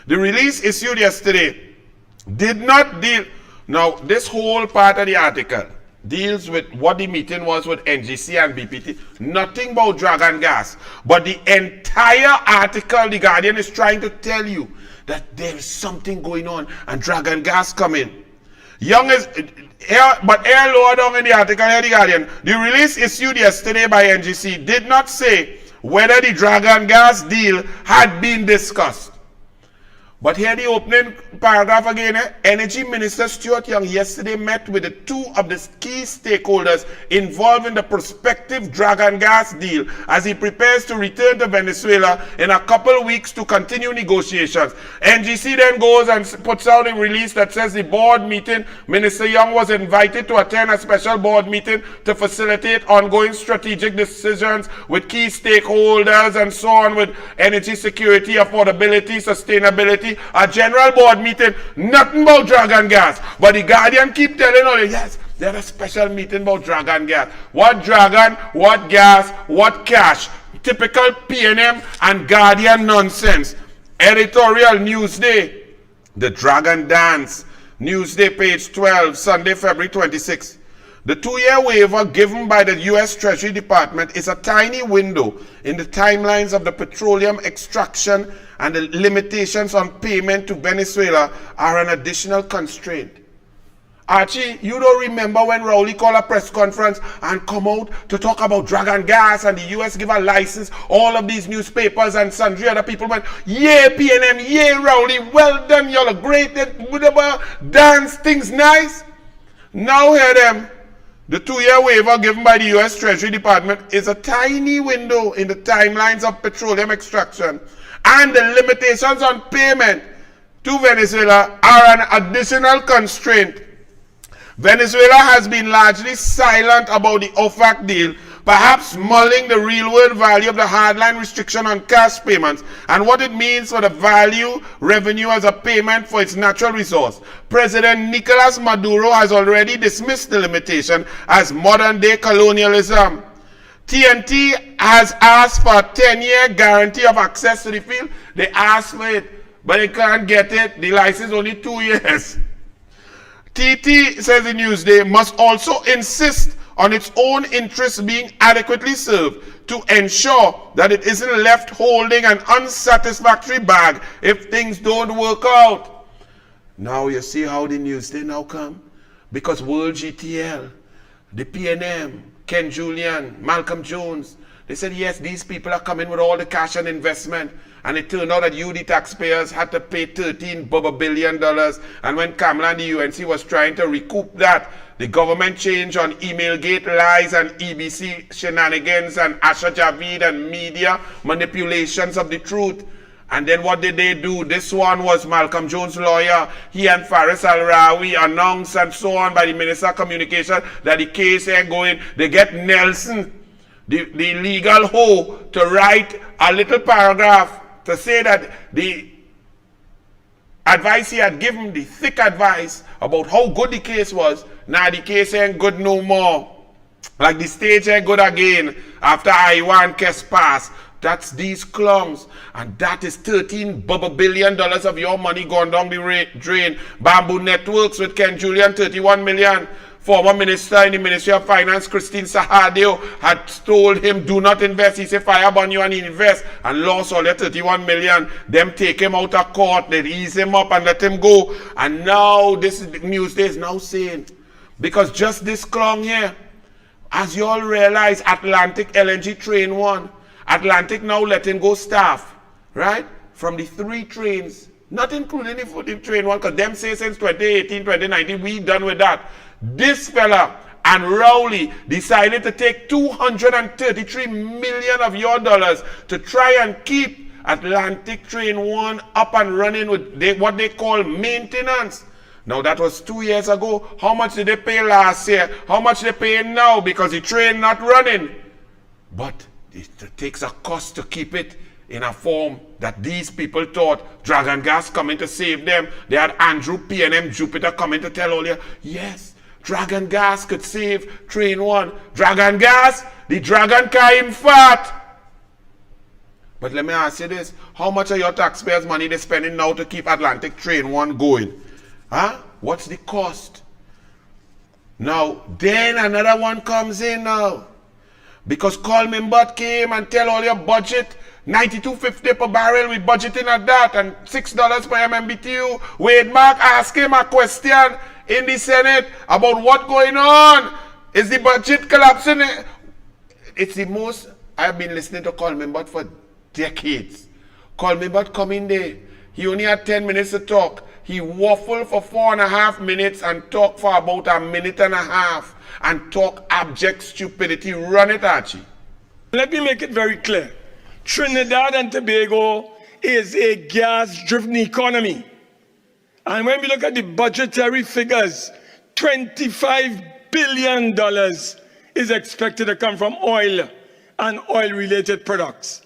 The release issued yesterday did not deal. Now, this whole part of the article deals with what the meeting was with NGC and BPT. Nothing about dragon gas. But the entire article, the Guardian is trying to tell you that there is something going on and dragon gas coming. Young is, but here lower down in the article, here the Guardian, the release issued yesterday by NGC did not say whether the dragon gas deal had been discussed. But here the opening paragraph again, Energy Minister Stuart Young yesterday met with the 2 of the key stakeholders involved in the prospective dragon gas deal as he prepares to return to Venezuela in a couple of weeks to continue negotiations. NGC then goes and puts out a release that says the board meeting, Minister Young was invited to attend a special board meeting to facilitate ongoing strategic decisions with key stakeholders and so on with energy security, affordability, sustainability. A general board meeting, nothing about dragon gas. But the Guardian keep telling all, yes, they had a special meeting about dragon gas. What dragon, what gas, what cash. Typical PNM and Guardian nonsense. Editorial Newsday, the Dragon Dance. Newsday, page 12, Sunday, February 26. The 2-year waiver given by the U.S. Treasury Department is a tiny window in the timelines of the petroleum extraction, and the limitations on payment to Venezuela are an additional constraint. Archie, you don't remember when Rowley called a press conference and come out to talk about dragon gas and the U.S. give a license? All of these newspapers and sundry other people went, yeah, PNM, yeah, Rowley, well done, y'all are great, whatever, dance, things nice. Now hear them. The 2-year waiver given by the U.S. Treasury Department is a tiny window in the timelines of petroleum extraction, and the limitations on payment to Venezuela are an additional constraint. Venezuela has been largely silent about the OFAC deal, perhaps mulling the real-world value of the hardline restriction on cash payments and what it means for the value revenue as a payment for its natural resource. President Nicolas Maduro has already dismissed the limitation as modern-day colonialism. TNT has asked for a 10-year guarantee of access to the field. They asked for it, but they can't get it. The license is only 2 years. TT, says in Newsday, must also insist on its own interests being adequately served to ensure that it isn't left holding an unsatisfactory bag if things don't work out. Now you see how the Newsday now come? Because World GTL, the PNM, Ken Julian, Malcolm Jones, they said, yes, these people are coming with all the cash and investment. And it turned out that you, the taxpayers, had to pay $13 billion. And when Kamala and the UNC was trying to recoup that, the government changed on Emailgate lies and EBC shenanigans and Asha Javid and media manipulations of the truth. And then what did they do? This one was Malcolm Jones' lawyer. He and Faris Al-Rawi announced and so on by the Minister of Communication that the case ain't going. They get Nelson, the legal hoe, to write a little paragraph to say that the advice he had given, the thick advice about how good the case was, now the case ain't good no more. Like the stage ain't good again after I1 case passed. That's these clowns. And that is $13 billion of your money gone down the drain. Bamboo Networks with Ken Julian, 31 million. Former minister in the Ministry of Finance, Christine Sahadio, had told him, do not invest. He said, fire burn you and he invest. And lost all that 31 million. Them take him out of court. They ease him up and let him go. And now, this is the Newsday is now saying, because just this clown here, as you all realize, Atlantic LNG Train 1, Atlantic now letting go staff, right? From the 3 trains, not including the train 1, because them say since 2018, 2019, we done with that. This fella and Rowley decided to take $233 million of your dollars to try and keep Atlantic Train 1 up and running with what they call maintenance. Now that was 2 years ago. How much did they pay last year? How much they pay now because the train not running? But it takes a cost to keep it in a form that these people thought Dragon Gas coming to save them. They had Andrew PNM Jupiter coming to tell all you, yes, Dragon Gas could save Train 1. Dragon Gas, the Dragon car him fat. But let me ask you this. How much of your taxpayers' money they spending now to keep Atlantic Train 1 going? Huh? What's the cost? Now, then another one comes in now. Because Coleman Butt came and tell all your budget, $92.50 per barrel, we budgeting at that, and $6 per MMBTU. Wade Mark asked him a question in the Senate about what going on. Is the budget collapsing? It's the most, I've been listening to Coleman Butt for decades. Coleman Butt come in there. He only had 10 minutes to talk. He waffled for 4.5 minutes and talked for about 1.5 minutes and talk abject stupidity. Run it, Archie. Let me make it very clear. Trinidad and Tobago is a gas-driven economy. And when we look at the budgetary figures, $25 billion is expected to come from oil and oil-related products.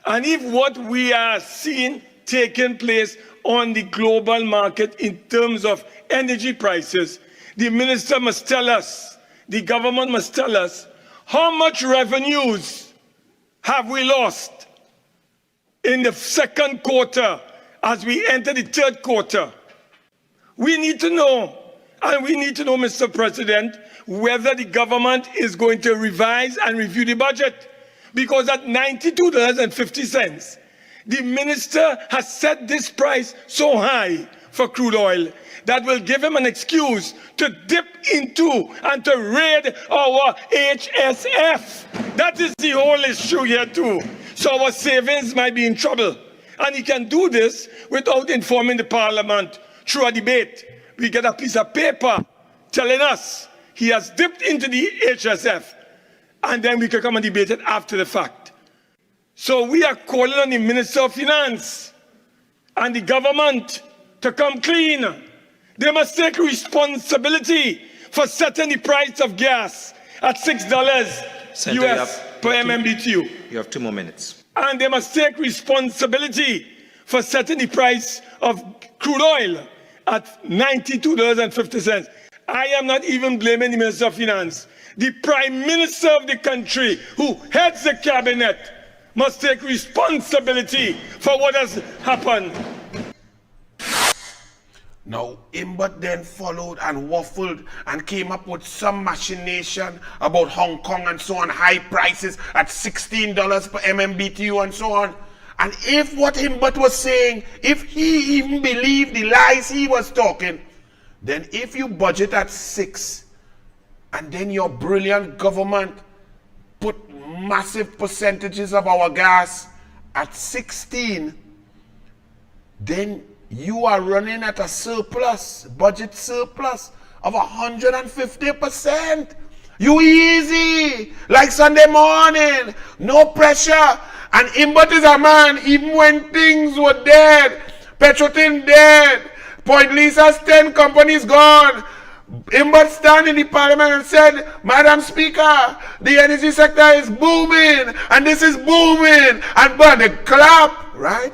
And if what we are seeing taking place on the global market in terms of energy prices, the minister must tell us, the government must tell us, how much revenues have we lost in the second quarter as we enter the third quarter? We need to know, and we need to know, Mr. President, whether the government is going to revise and review the budget. Because at $92.50, the minister has set this price so high for crude oil that will give him an excuse to dip into and to raid our HSF. That is the whole issue here too. So our savings might be in trouble. And he can do this without informing the parliament through a debate. We get a piece of paper telling us he has dipped into the HSF, and then we can come and debate it after the fact. So we are calling on the Minister of Finance and the government to come clean. They must take responsibility for setting the price of gas at $6 Senator, US per MMBTU. You have 2 more minutes. And they must take responsibility for setting the price of crude oil at $92.50. I am not even blaming the Minister of Finance. The Prime Minister of the country, who heads the cabinet, must take responsibility for what has happened. Now, Imbert then followed and waffled and came up with some machination about Hong Kong and so on, high prices at $16 per MMBTU and so on. And if what Imbert was saying, if he even believed the lies he was talking, then if you budget at 6 and then your brilliant government put massive percentages of our gas at 16, then you are running at a surplus, budget surplus of 150%. You easy, like Sunday morning, no pressure. And Imbert is a man, even when things were dead, Petrotin dead, Point Lisa's 10 companies gone, Imbert stand in the parliament and said, Madam Speaker, the energy sector is booming, and this is booming, and but they clap, right?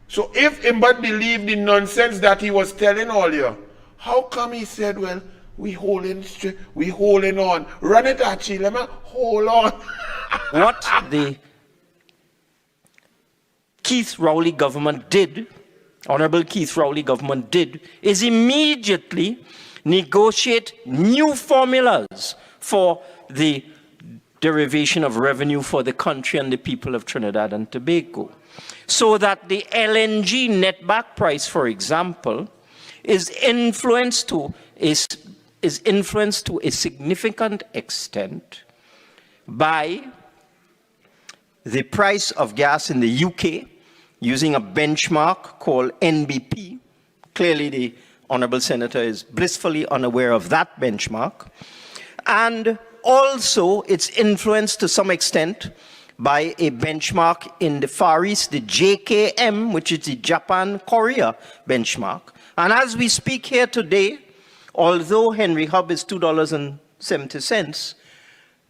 So if Imbert believed the nonsense that he was telling earlier, how come he said, well, we holding on. Run it, Archie, let me hold on. What the Keith Rowley government did, Honorable Keith Rowley government did, is immediately negotiate new formulas for the derivation of revenue for the country and the people of Trinidad and Tobago, so that the LNG netback price, for example, is influenced to a significant extent by the price of gas in the UK using a benchmark called NBP. Clearly, the Honourable Senator is blissfully unaware of that benchmark. And also, it's influenced to some extent by a benchmark in the Far East, the JKM, which is the Japan-Korea benchmark. And as we speak here today, although Henry Hub is $2.70,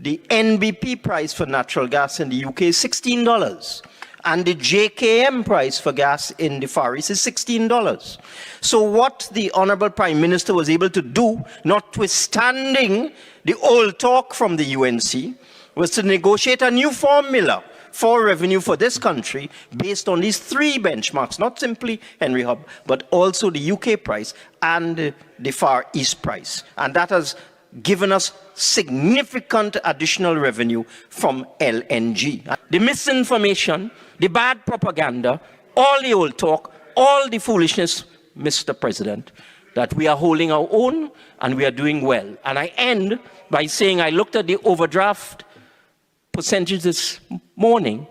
the NBP price for natural gas in the UK is $16. And the JKM price for gas in the Far East is $16. So what the Honorable Prime Minister was able to do, notwithstanding the old talk from the UNC, was to negotiate a new formula for revenue for this country based on these 3 benchmarks, not simply Henry Hub, but also the UK price and the Far East price. And that has given us significant additional revenue from LNG. The misinformation, the bad propaganda, all the old talk, all the foolishness, Mr. President, that we are holding our own and we are doing well. And I end by saying I looked at the overdraft percentage this morning,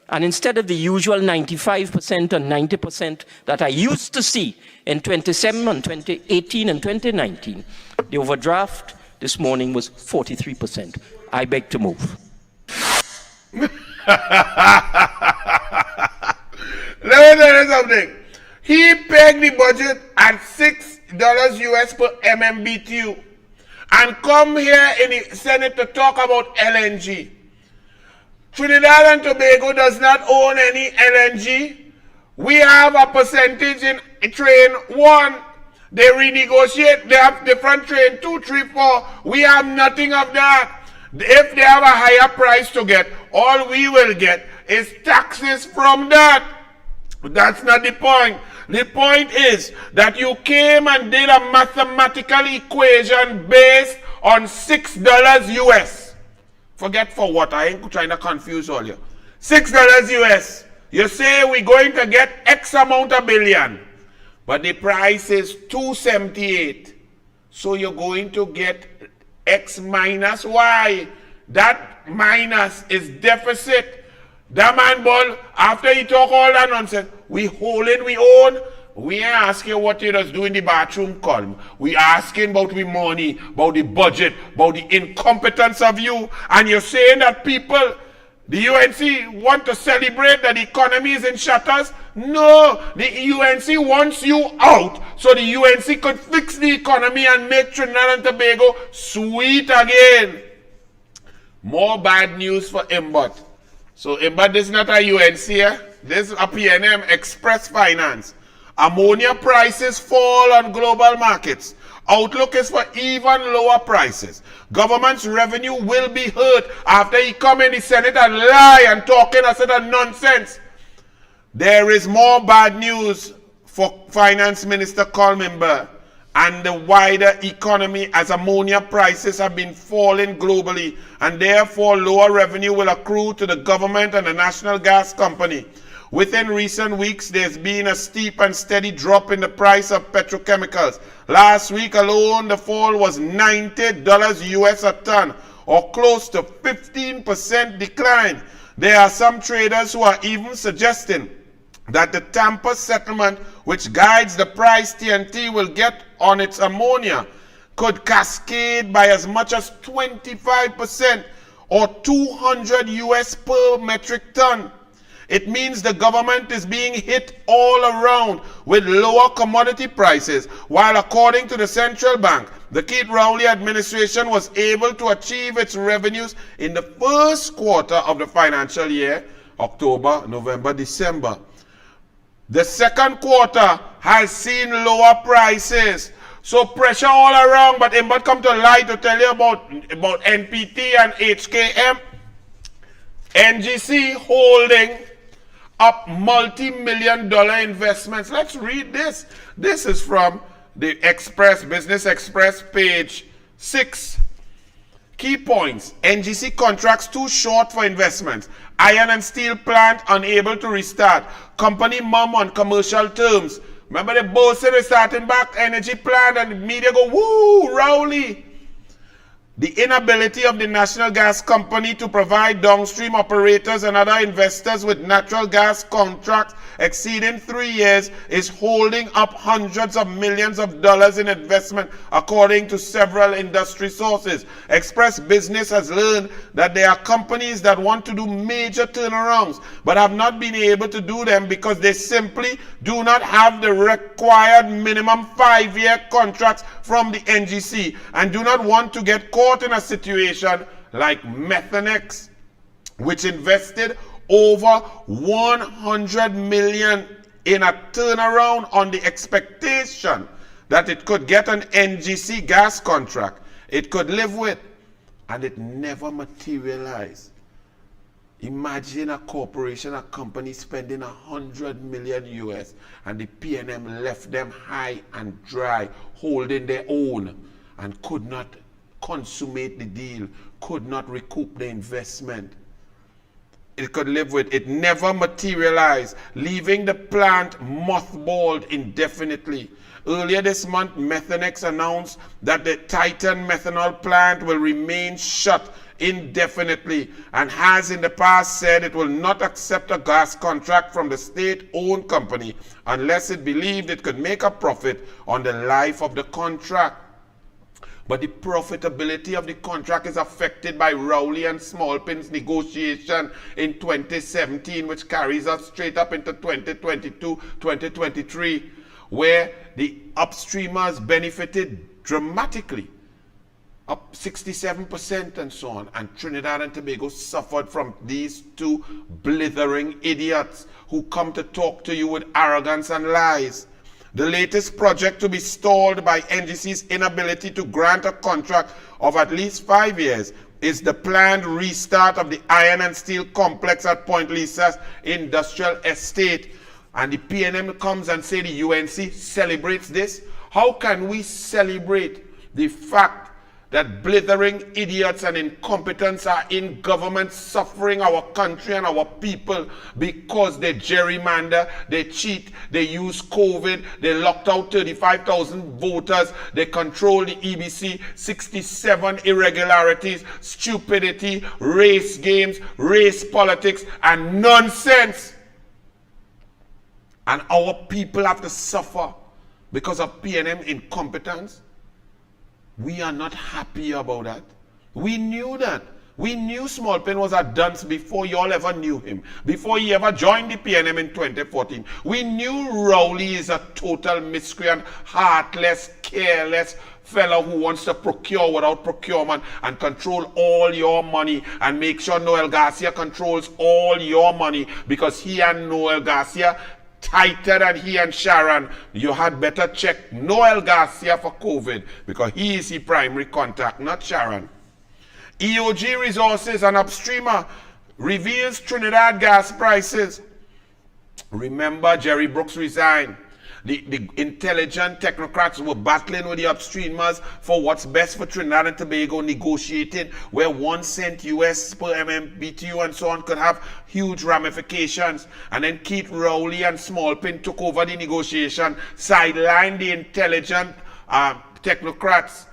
and instead of the usual 95% and 90% that I used to see in 2018 and 2019, the overdraft this morning was 43%. I beg to move. Let me tell you something. He pegged the budget at $6 US per MMBTU and come here in the Senate to talk about LNG. Trinidad and Tobago does not own any LNG. We have a percentage in train 1. They renegotiate, they have different train 2, 3, 4. We have nothing of that. If they have a higher price to get, all we will get is taxes from that. But that's not the point. The point is that you came and did a mathematical equation based on $6 US. Forget for what, I ain't trying to confuse all you. $6 US. You say we're going to get X amount of billion, but the price is 278. So you're going to get X minus Y. That minus is deficit. That man ball, after he talk all that nonsense, we holding we own. We ain't asking what you just do in the bathroom column. We asking about the money, about the budget, about the incompetence of you. And you're saying that people The UNC want to celebrate that the economy is in shutters? No, the UNC wants you out so the UNC could fix the economy and make Trinidad and Tobago sweet again. More bad news for Imbot. So Imbot, this is not a UNC here. This is a PNM Express Finance. Ammonia prices fall on global markets. Outlook is for even lower prices. Government's revenue will be hurt after he come in the Senate and lie and talking a set of nonsense. There is more bad news for Finance Minister Colmember and the wider economy as ammonia prices have been falling globally, and therefore lower revenue will accrue to the government and the National Gas Company. Within recent weeks, there's been a steep and steady drop in the price of petrochemicals. Last week alone, the fall was $90 US a ton, or close to 15% decline. There are some traders who are even suggesting that the Tampa settlement, which guides the price TNT will get on its ammonia, could cascade by as much as 25% or 200 US per metric ton. It means the government is being hit all around with lower commodity prices, while according to the central bank, the Keith Rowley administration was able to achieve its revenues in the first quarter of the financial year, October, November, December. The second quarter has seen lower prices. So pressure all around, but Imbot come to lie to tell you about NPT and HKM. NGC holding up multi-million-dollar investments. Let's read this. This is from the Business Express, page 6. Key points. NGC contracts too short for investments. Iron and steel plant unable to restart. Company mum on commercial terms. Remember the boss said starting back energy plant and the media go, woo, Rowley. The inability of the National Gas Company to provide downstream operators and other investors with natural gas contracts exceeding 3 years is holding up hundreds of millions of dollars in investment, according to several industry sources. Express Business has learned that there are companies that want to do major turnarounds but have not been able to do them because they simply do not have the required minimum 5-year contracts from the NGC and do not want to get caught in a situation like Methanex, which invested over 100 million in a turnaround on the expectation that it could get an NGC gas contract it could live with, and it never materialized. Imagine a corporation, a company spending 100 million US and the PNM left them high and dry, holding their own, and could not consummate the deal, could not recoup the investment it could live with. It never materialized, leaving the plant mothballed indefinitely. Earlier this month, Methanex announced that the Titan methanol plant will remain shut indefinitely and has in the past said it will not accept a gas contract from the state-owned company unless it believed it could make a profit on the life of the contract. But the profitability of the contract is affected by Rowley and Smallpin's negotiation in 2017, which carries us straight up into 2022, 2023, where the upstreamers benefited dramatically, up 67% and so on, and Trinidad and Tobago suffered from these two blithering idiots who come to talk to you with arrogance and lies. The latest project to be stalled by NGC's inability to grant a contract of at least 5 years is the planned restart of the iron and steel complex at Point Lisa's industrial estate. And the PNM comes and say the UNC celebrates this. How can we celebrate the fact that blithering idiots and incompetents are in government suffering our country and our people because they gerrymander, they cheat, they use COVID, they locked out 35,000 voters, they control the EBC, 67 irregularities, stupidity, race games, race politics, and nonsense. And our people have to suffer because of PNM incompetence? We are not happy about that. We knew that. We knew Smallpin was a dunce before y'all ever knew him, before he ever joined the PNM in 2014. We knew Rowley is a total miscreant, heartless, careless fellow who wants to procure without procurement and control all your money and make sure Noel Garcia controls all your money, because he and Noel Garcia tighter than he and Sharon. You had better check Noel Garcia for COVID, because he is the primary contact, not Sharon. EOG Resources, an upstreamer, reveals Trinidad gas prices. Remember, Jerry Brooks resigned. The intelligent technocrats were battling with the upstreamers for what's best for Trinidad and Tobago, negotiating where 1 cent US per MMBTU and so on could have huge ramifications. And then Keith Rowley and Smallpin took over the negotiation, sidelined the intelligent technocrats,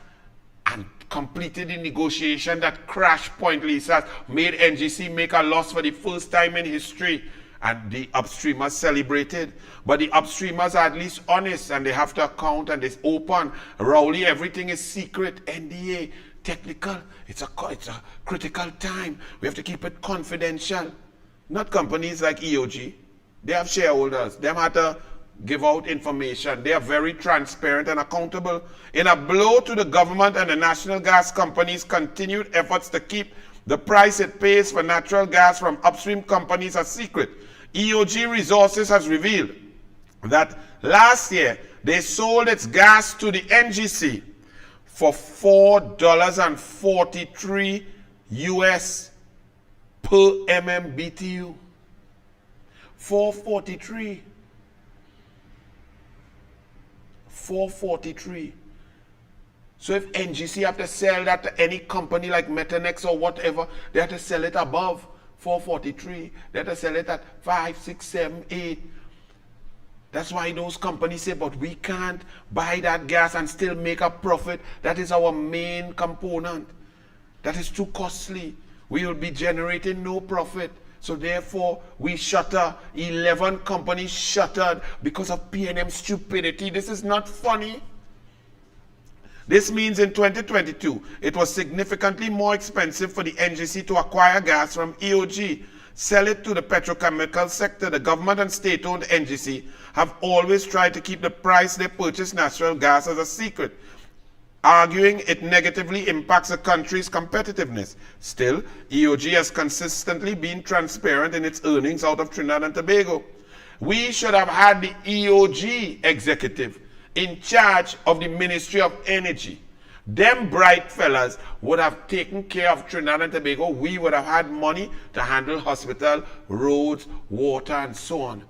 and completed the negotiation that crashed Point Lisa, made NGC make a loss for the first time in history. And the upstreamers celebrated. But the upstreamers are at least honest, and they have to account, and it's open. Rowley, everything is secret, NDA, technical. It's a critical time. We have to keep it confidential. Not companies like EOG. They have shareholders. They have to give out information. They are very transparent and accountable. In a blow to the government and the national gas companies' continued efforts to keep the price it pays for natural gas from upstream companies a secret, EOG Resources has revealed that last year they sold its gas to the NGC for $4.43 US per MMBTU. 443. 443. So if NGC have to sell that to any company like Methanex or whatever, they have to sell it above 443. They have to sell it at 5, 6, 7, 8. That's why those companies say, but we can't buy that gas and still make a profit. That is our main component. That is too costly. We will be generating no profit. So therefore, we shutter. 11 companies shuttered because of PNM stupidity. This is not funny. This means in 2022, it was significantly more expensive for the NGC to acquire gas from EOG, sell it to the petrochemical sector. The government and state-owned NGC have always tried to keep the price they purchase natural gas as a secret, arguing it negatively impacts the country's competitiveness. Still, EOG has consistently been transparent in its earnings out of Trinidad and Tobago. We should have had the EOG executive in charge of the Ministry of Energy. Them bright fellas would have taken care of Trinidad and Tobago. We would have had money to handle hospital, roads, water, and so on.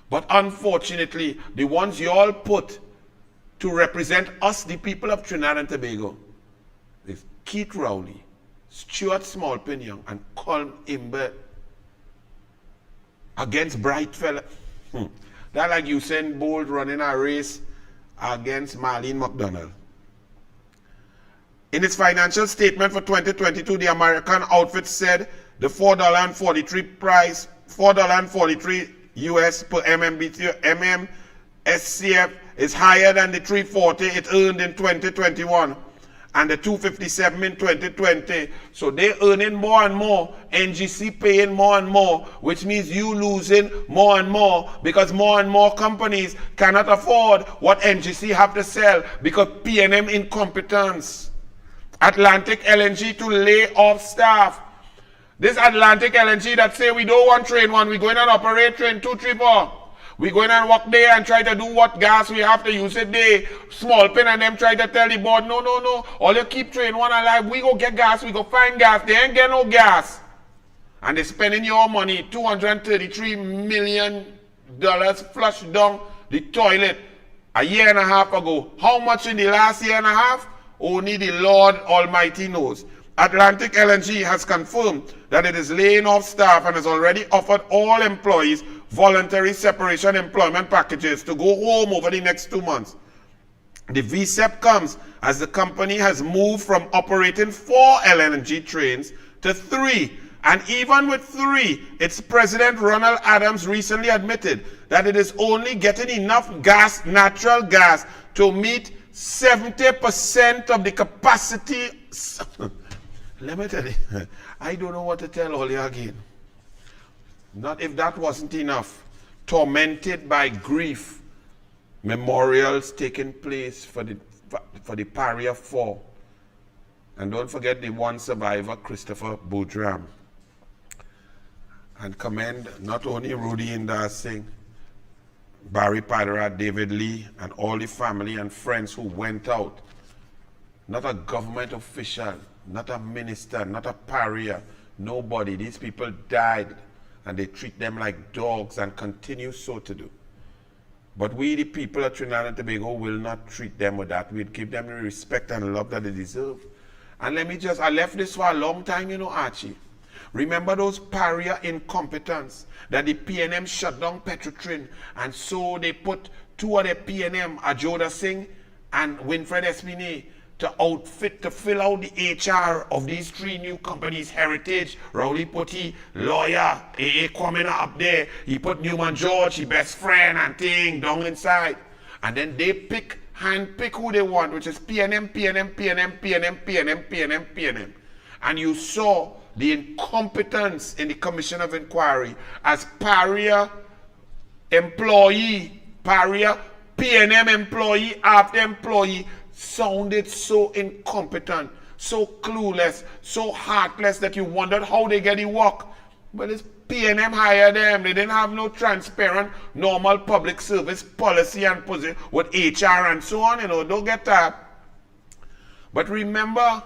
But unfortunately, the ones you all put to represent us, the people of Trinidad and Tobago, is Keith Rowley, Stuart Smallpin Young, and Colm Imbert against bright fellas. That like Usain Bolt running a race against Marlene McDonald. In its financial statement for 2022, the American outfit said the $4.43 price, $4.43 US per MMBTU, SCF is higher than the $3.40 it earned in 2021 and the $2.57 in 2020. So they're earning more and more, NGC paying more and more, which means you losing more and more, because more and more companies cannot afford what NGC have to sell because PNM incompetence. Atlantic LNG to lay off staff. This Atlantic LNG that say we don't want train 1, we going and operate train 2, 3, 4. We going and walk there and try to do what gas we have to use it there. Smallpin and them try to tell the board, no. All you keep train 1 alive, we go get gas, we go find gas. They ain't get no gas. And they spending your money, $233 million flushed down the toilet a year and a half ago. How much in the last year and a half? Only the Lord Almighty knows. Atlantic LNG has confirmed that it is laying off staff and has already offered all employees voluntary separation employment packages to go home over the next 2 months. The VSEP comes as the company has moved from operating 4 LNG trains to 3. And even with 3, its president Ronald Adams recently admitted that it is only getting enough gas, natural gas, to meet 70% of the capacity. Let me tell you, I don't know what to tell all you again. Not if that wasn't enough. Tormented by grief, memorials taking place for the Paria 4. And don't forget the one survivor, Christopher Boudram. And commend not only Rudy Indar Singh, Barry Paria, David Lee, and all the family and friends who went out. Not a government official, not a minister, not a Paria, nobody. These people died, and they treat them like dogs and continue so to do. But we, the people of Trinidad and Tobago, will not treat them with that. We'll give them the respect and love that they deserve. And let me just, I left this for a long time, you know, Archie. Remember those Paria incompetence that the PNM shut down Petrotrin, and so they put two of their PNM, Ajoda Singh and Winfred Espinay, to fill out the HR of these three new companies, Heritage, Rowley Putty, lawyer, A.A. Kwamina up there. He put Newman George, his best friend and thing down inside. And then they hand pick who they want, which is PNM, PNM, PNM, PNM, PNM, PNM, PNM. And you saw the incompetence in the Commission of Inquiry as Paria employee, Paria PNM employee after employee sounded so incompetent, so clueless, so heartless that you wondered how they get the work. But it's PNM hired them. They didn't have no transparent, normal public service policy and position with HR and so on, you know, don't get that. But remember,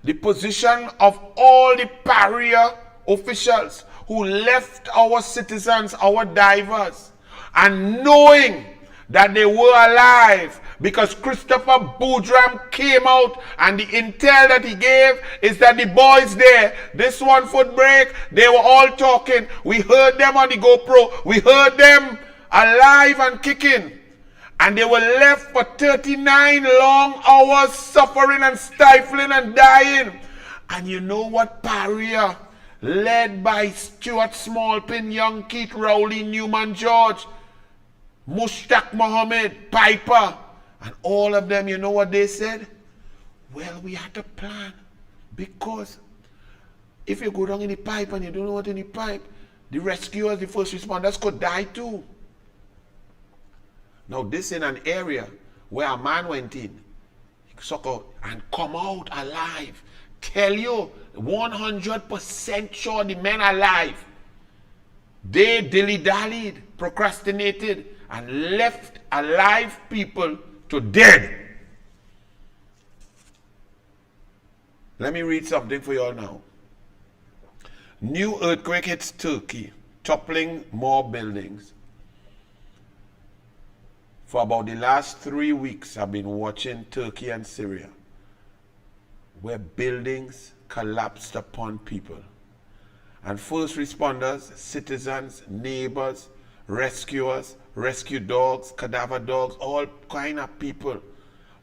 the position of all the Paria officials who left our citizens, our divers, and knowing that they were alive because Christopher Boudram came out and the intel that he gave is that the boys there, this 1 foot break, they were all talking. We heard them on the GoPro. We heard them alive and kicking. And they were left for 39 long hours suffering and stifling and dying. And you know what, Paria, led by Stuart Smallpin, Young Keith Rowley, Newman George, Mushtaq Mohammed, Piper, and all of them, you know what they said? Well, we had to plan, because if you go down in the pipe and you don't know what's in the pipe, the rescuers, the first responders could die too. Now, this in an area where a man went in, suck out, and come out alive. Tell you, 100% sure the men alive. They dilly-dallied, procrastinated, and left alive people to dead. Let me read something for you all now. New earthquake hits Turkey, toppling more buildings. For about the last 3 weeks, I've been watching Turkey and Syria, where buildings collapsed upon people. And first responders, citizens, neighbors, rescuers, rescue dogs, cadaver dogs, all kind of people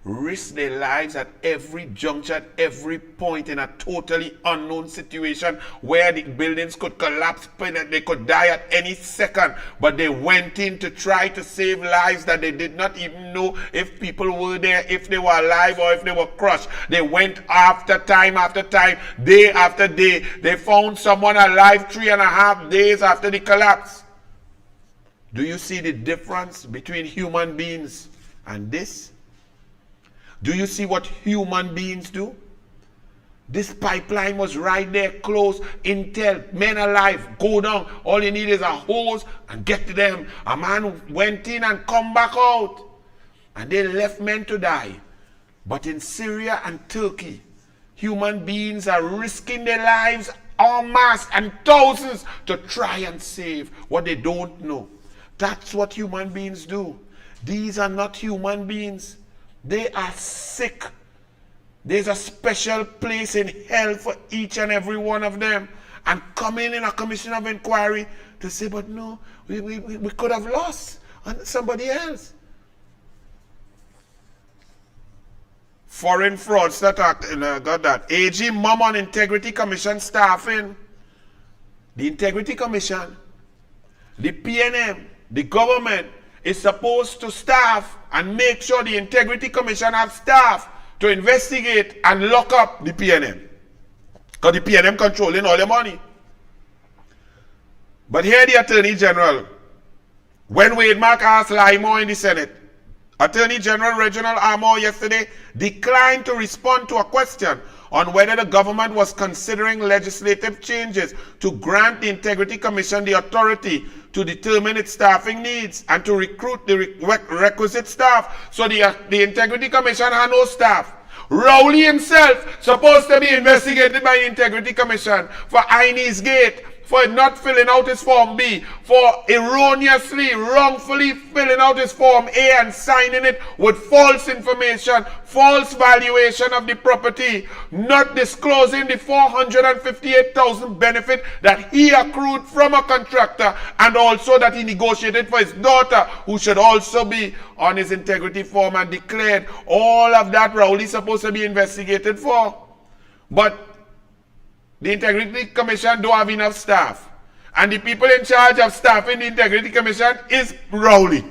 risk their lives at every juncture, at every point in a totally unknown situation where the buildings could collapse, they could die at any second. But they went in to try to save lives that they did not even know if people were there, if they were alive or if they were crushed. They went after time, day after day. They found someone alive 3.5 days after the collapse. Do you see the difference between human beings and this? Do you see what human beings do? This pipeline was right there, close, intel, men alive, go down. All you need is a hose and get to them. A man went in and come back out. And they left men to die. But in Syria and Turkey, human beings are risking their lives en masse and thousands to try and save what they don't know. That's what human beings do. These are not human beings. They are sick. There's a special place in hell for each and every one of them. And coming in a commission of inquiry to say, but no, we could have lost on somebody else. Foreign fraudster got that. AG Mum on Integrity Commission staffing. The Integrity Commission, the PNM, the government is supposed to staff and make sure the Integrity Commission have staff to investigate and lock up the PNM. Because the PNM controlling all your money. But here the Attorney General, when Wade Mark asked Limo in the Senate, Attorney General Reginald Armour yesterday declined to respond to a question on whether the government was considering legislative changes to grant the Integrity Commission the authority to determine its staffing needs and to recruit the requisite staff. So the Integrity Commission had no staff. Rowley himself supposed to be investigated by the Integrity Commission for Inez Gate, for not filling out his Form B, for erroneously, wrongfully filling out his Form A and signing it with false information, false valuation of the property, not disclosing the 458,000 benefit that he accrued from a contractor, and also that he negotiated for his daughter, who should also be on his integrity form, and declared. All of that Rowley supposed to be investigated for. But the Integrity Commission don't have enough staff. And the people in charge of staffing the Integrity Commission is Rowley.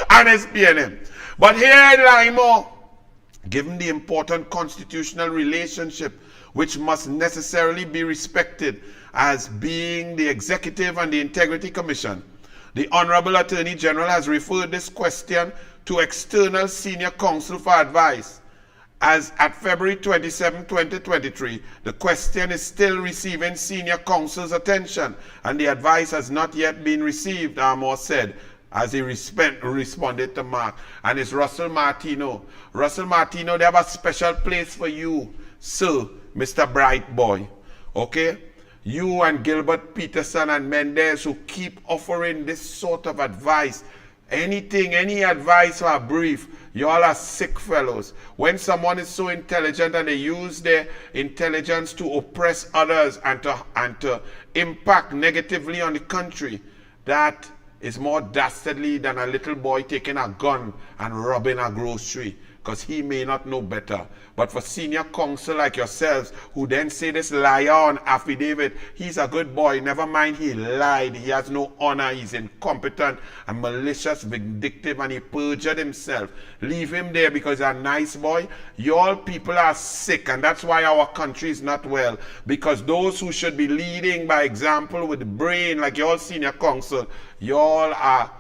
And it's PNM. But here at Limo, given the important constitutional relationship which must necessarily be respected as being the Executive and the Integrity Commission, the Honorable Attorney General has referred this question to external senior counsel for advice. As at February 27, 2023, the question is still receiving senior counsel's attention, and the advice has not yet been received, Armour said, as he responded to Mark. And it's Russell Martino. Russell Martino, they have a special place for you, sir, Mr. Bright Boy. Okay? You and Gilbert Peterson and Mendez, who keep offering this sort of advice. Anything, any advice for a brief, you all are sick fellows. When someone is so intelligent and they use their intelligence to oppress others and to impact negatively on the country, that is more dastardly than a little boy taking a gun and robbing a grocery, because he may not know better. But for senior counsel like yourselves, who then say this liar on affidavit, he's a good boy, never mind he lied, he has no honor, he's incompetent and malicious, vindictive, and he perjured himself. Leave him there because he's a nice boy. Y'all people are sick, and that's why our country is not well, because those who should be leading by example with the brain, like y'all senior counsel, y'all are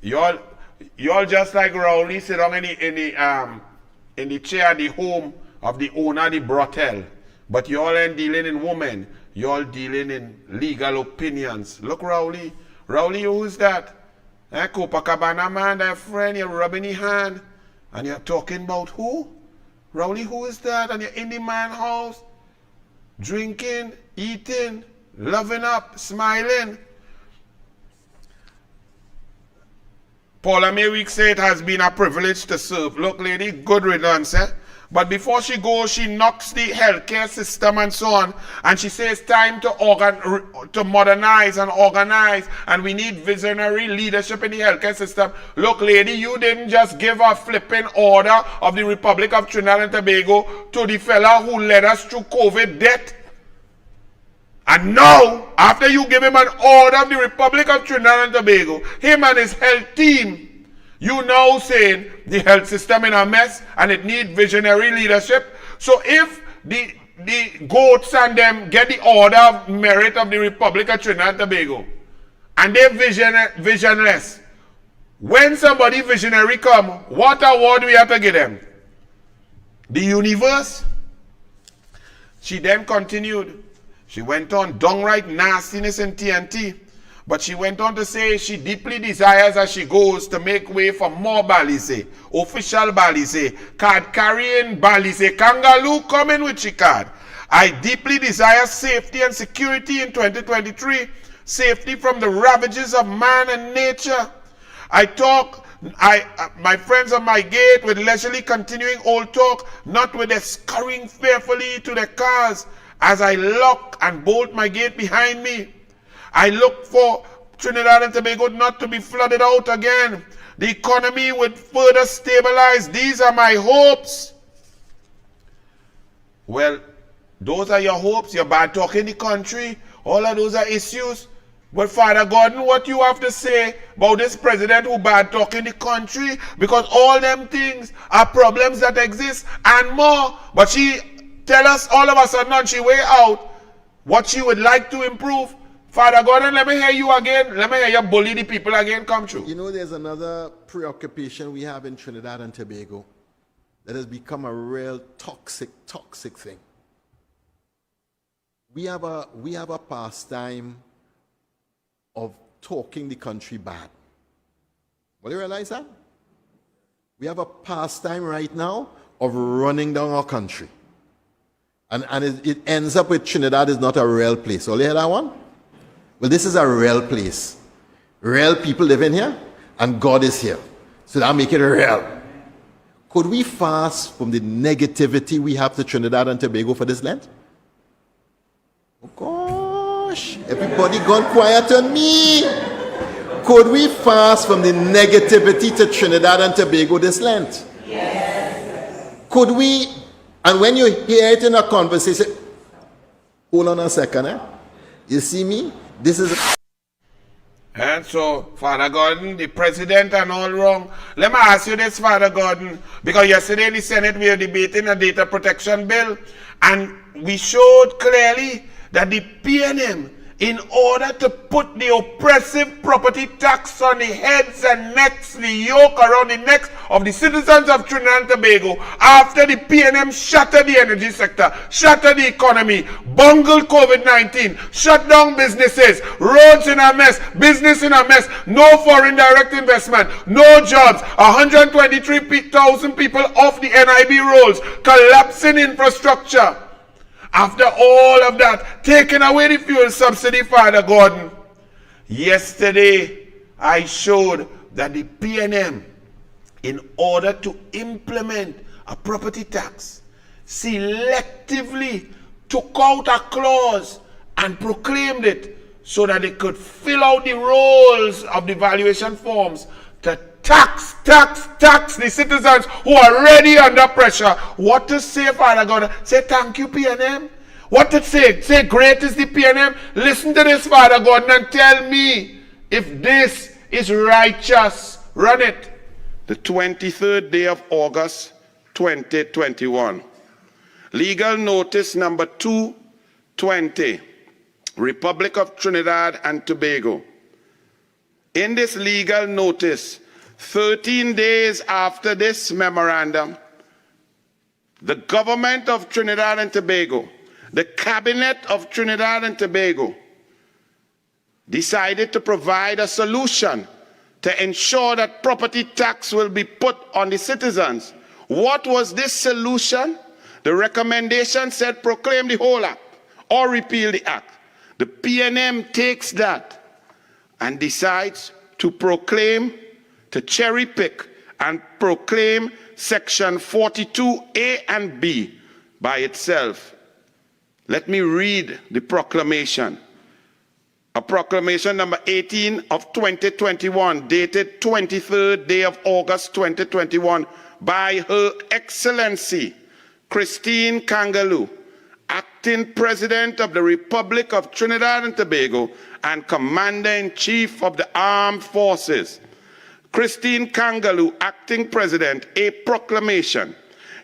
y'all just like Rowley sit down in the chair at the home of the owner of the brothel. But y'all ain't dealing in women. Y'all dealing in legal opinions. Look, Rowley. Rowley, who's that? Copacabana man, that friend, you're rubbing his hand. And you're talking about who? Rowley, who is that? And you're in the man's house, drinking, eating, loving up, smiling. Paula Mayweek said it has been a privilege to serve. Look, lady, good riddance, eh? But before she goes, she knocks the healthcare system and so on. And she says time to modernize and organize. And we need visionary leadership in the healthcare system. Look, lady, you didn't just give a flipping order of the Republic of Trinidad and Tobago to the fella who led us through COVID death. And now, after you give him an order of the Republic of Trinidad and Tobago, him and his health team, you now saying the health system in a mess and it need visionary leadership. So if the goats and them get the order of merit of the Republic of Trinidad and Tobago and they're visionless, when somebody visionary come, what award do we have to give them? The universe? She then continued. She went on downright nastiness in TNT, but she went on to say she deeply desires as she goes to make way for more Balize, official Balize, card carrying Balize, Kangaloo coming with she card. I deeply desire safety and security in 2023, safety from the ravages of man and nature. My friends on my gate with leisurely continuing old talk, not with their scurrying fearfully to their cars. As I lock and bolt my gate behind me, I look for Trinidad and Tobago not to be flooded out again. The economy would further stabilize. These are my hopes. Well, those are your hopes. You're bad talking the country. All of those are issues. But Father Gordon, what you have to say about this president who bad talking the country? Because all them things are problems that exist and more. But she tell us all of a sudden on she way out what she would like to improve. Father Gordon, let me hear you again. Let me hear you bully the people again. Come true. You know, there's another preoccupation we have in Trinidad and Tobago that has become a real toxic thing. We have a pastime of talking the country bad. Will you realize that? We have a pastime right now of running down our country. And it ends up with Trinidad is not a real place. Will you hear that one? Well, this is a real place. Real people live in here, and God is here. So that make it real. Could we fast from the negativity we have to Trinidad and Tobago for this Lent? Oh gosh, everybody gone quiet on me. Could we fast from the negativity to Trinidad and Tobago this Lent? Yes. Could we, and when you hear it in a conversation, hold on a second, eh? You see me? This is... And so, Father Gordon, the president and all wrong. Let me ask you this, Father Gordon, because yesterday in the Senate we were debating a data protection bill, and we showed clearly that the PNM, in order to put the oppressive property tax on the heads and necks, the yoke around the necks of the citizens of Trinidad and Tobago, after the PNM shattered the energy sector, shattered the economy, bungled COVID-19, shut down businesses, roads in a mess, business in a mess, no foreign direct investment, no jobs, 123,000 people off the NIB rolls, collapsing infrastructure. After all of that, taking away the fuel subsidy, Father Gordon. Yesterday, I showed that the PNM, in order to implement a property tax, selectively took out a clause and proclaimed it so that they could fill out the roles of the valuation forms to tax the citizens who are already under pressure. What to say, Father God? Say thank you, PNM. What to say? Say great is the PNM. Listen to this, Father God, and tell me if this is righteous. Run it. The 23rd day of August, 2021. Legal notice number 220. Republic of Trinidad and Tobago. In this legal notice, 13 days after this memorandum, the government of Trinidad and Tobago, the cabinet of Trinidad and Tobago, decided to provide a solution to ensure that property tax will be put on the citizens. What was this solution? The recommendation said proclaim the whole act or repeal the act. The PNM takes that and decides to proclaim, to cherry pick and proclaim section 42A and B by itself. Let me read the proclamation. A proclamation number 18 of 2021, dated 23rd day of August 2021, by Her Excellency Christine Kangaloo, Acting President of the Republic of Trinidad and Tobago and Commander-in-Chief of the Armed Forces. Christine Kangaloo, Acting President, a proclamation.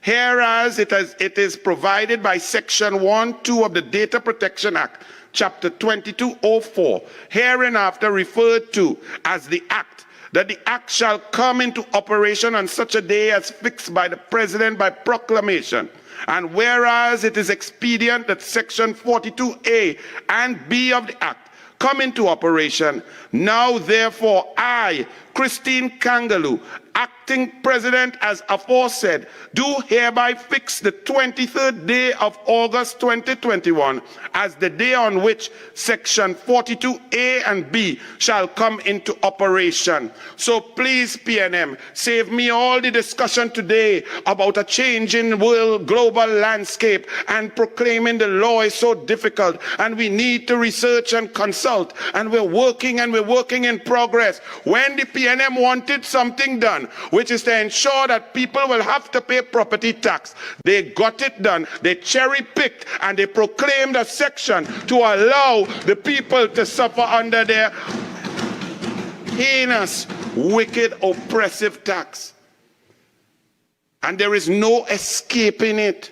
Whereas it is provided by Section 1(2) of the Data Protection Act, Chapter 2204, hereinafter referred to as the Act, that the Act shall come into operation on such a day as fixed by the President by proclamation. And whereas it is expedient that Section 42A and B of the Act come into operation, now therefore I, Christine Kangaloo, Acting President as aforesaid, do hereby fix the 23rd day of August 2021 as the day on which Section 42A and B shall come into operation. So please, PNM, save me all the discussion today about a changing world global landscape and proclaiming the law is so difficult and we need to research and consult, and we're working in progress. When the PNM wanted something done, which is to ensure that people will have to pay property tax, they got it done. They cherry-picked and they proclaimed a section to allow the people to suffer under their heinous, wicked, oppressive tax. And there is no escaping it.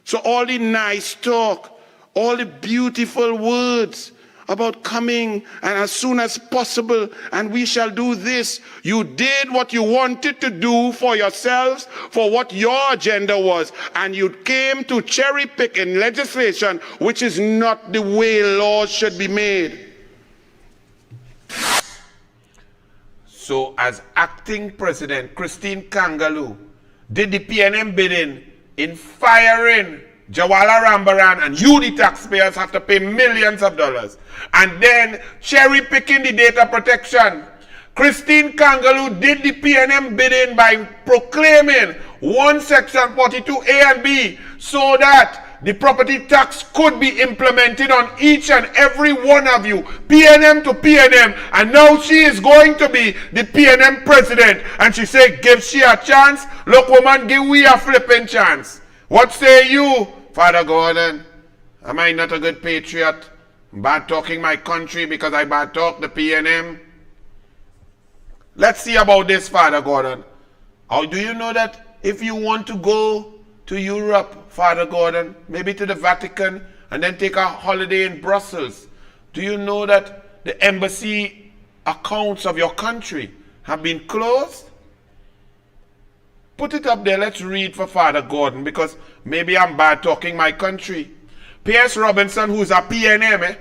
So all the nice talk, all the beautiful words about coming and as soon as possible and we shall do this. You did what you wanted to do for yourselves, for what your agenda was, and you came to cherry pick in legislation, which is not the way laws should be made. So as acting president, Christine Kangaloo did the PNM bidding in firing Jawala Rambaran, and you, the taxpayers, have to pay millions of dollars. And then cherry picking the data protection. Christine Kangaloo did the PNM bidding by proclaiming one section 42A and B so that the property tax could be implemented on each and every one of you, PNM to PNM, and now she is going to be the PNM president, and she said, give she a chance. Look, woman, give we a flipping chance. What say you, Father Gordon? Am I not a good patriot? Bad talking my country because I bad talk the PNM? Let's see about this, Father Gordon. How do you know that if you want to go to Europe, Father Gordon, maybe to the Vatican, and then take a holiday in Brussels, do you know that the embassy accounts of your country have been closed? Put it up there, let's read for Father Gordon, because maybe I'm bad talking my country. P.S. Robinson, who's a PNM,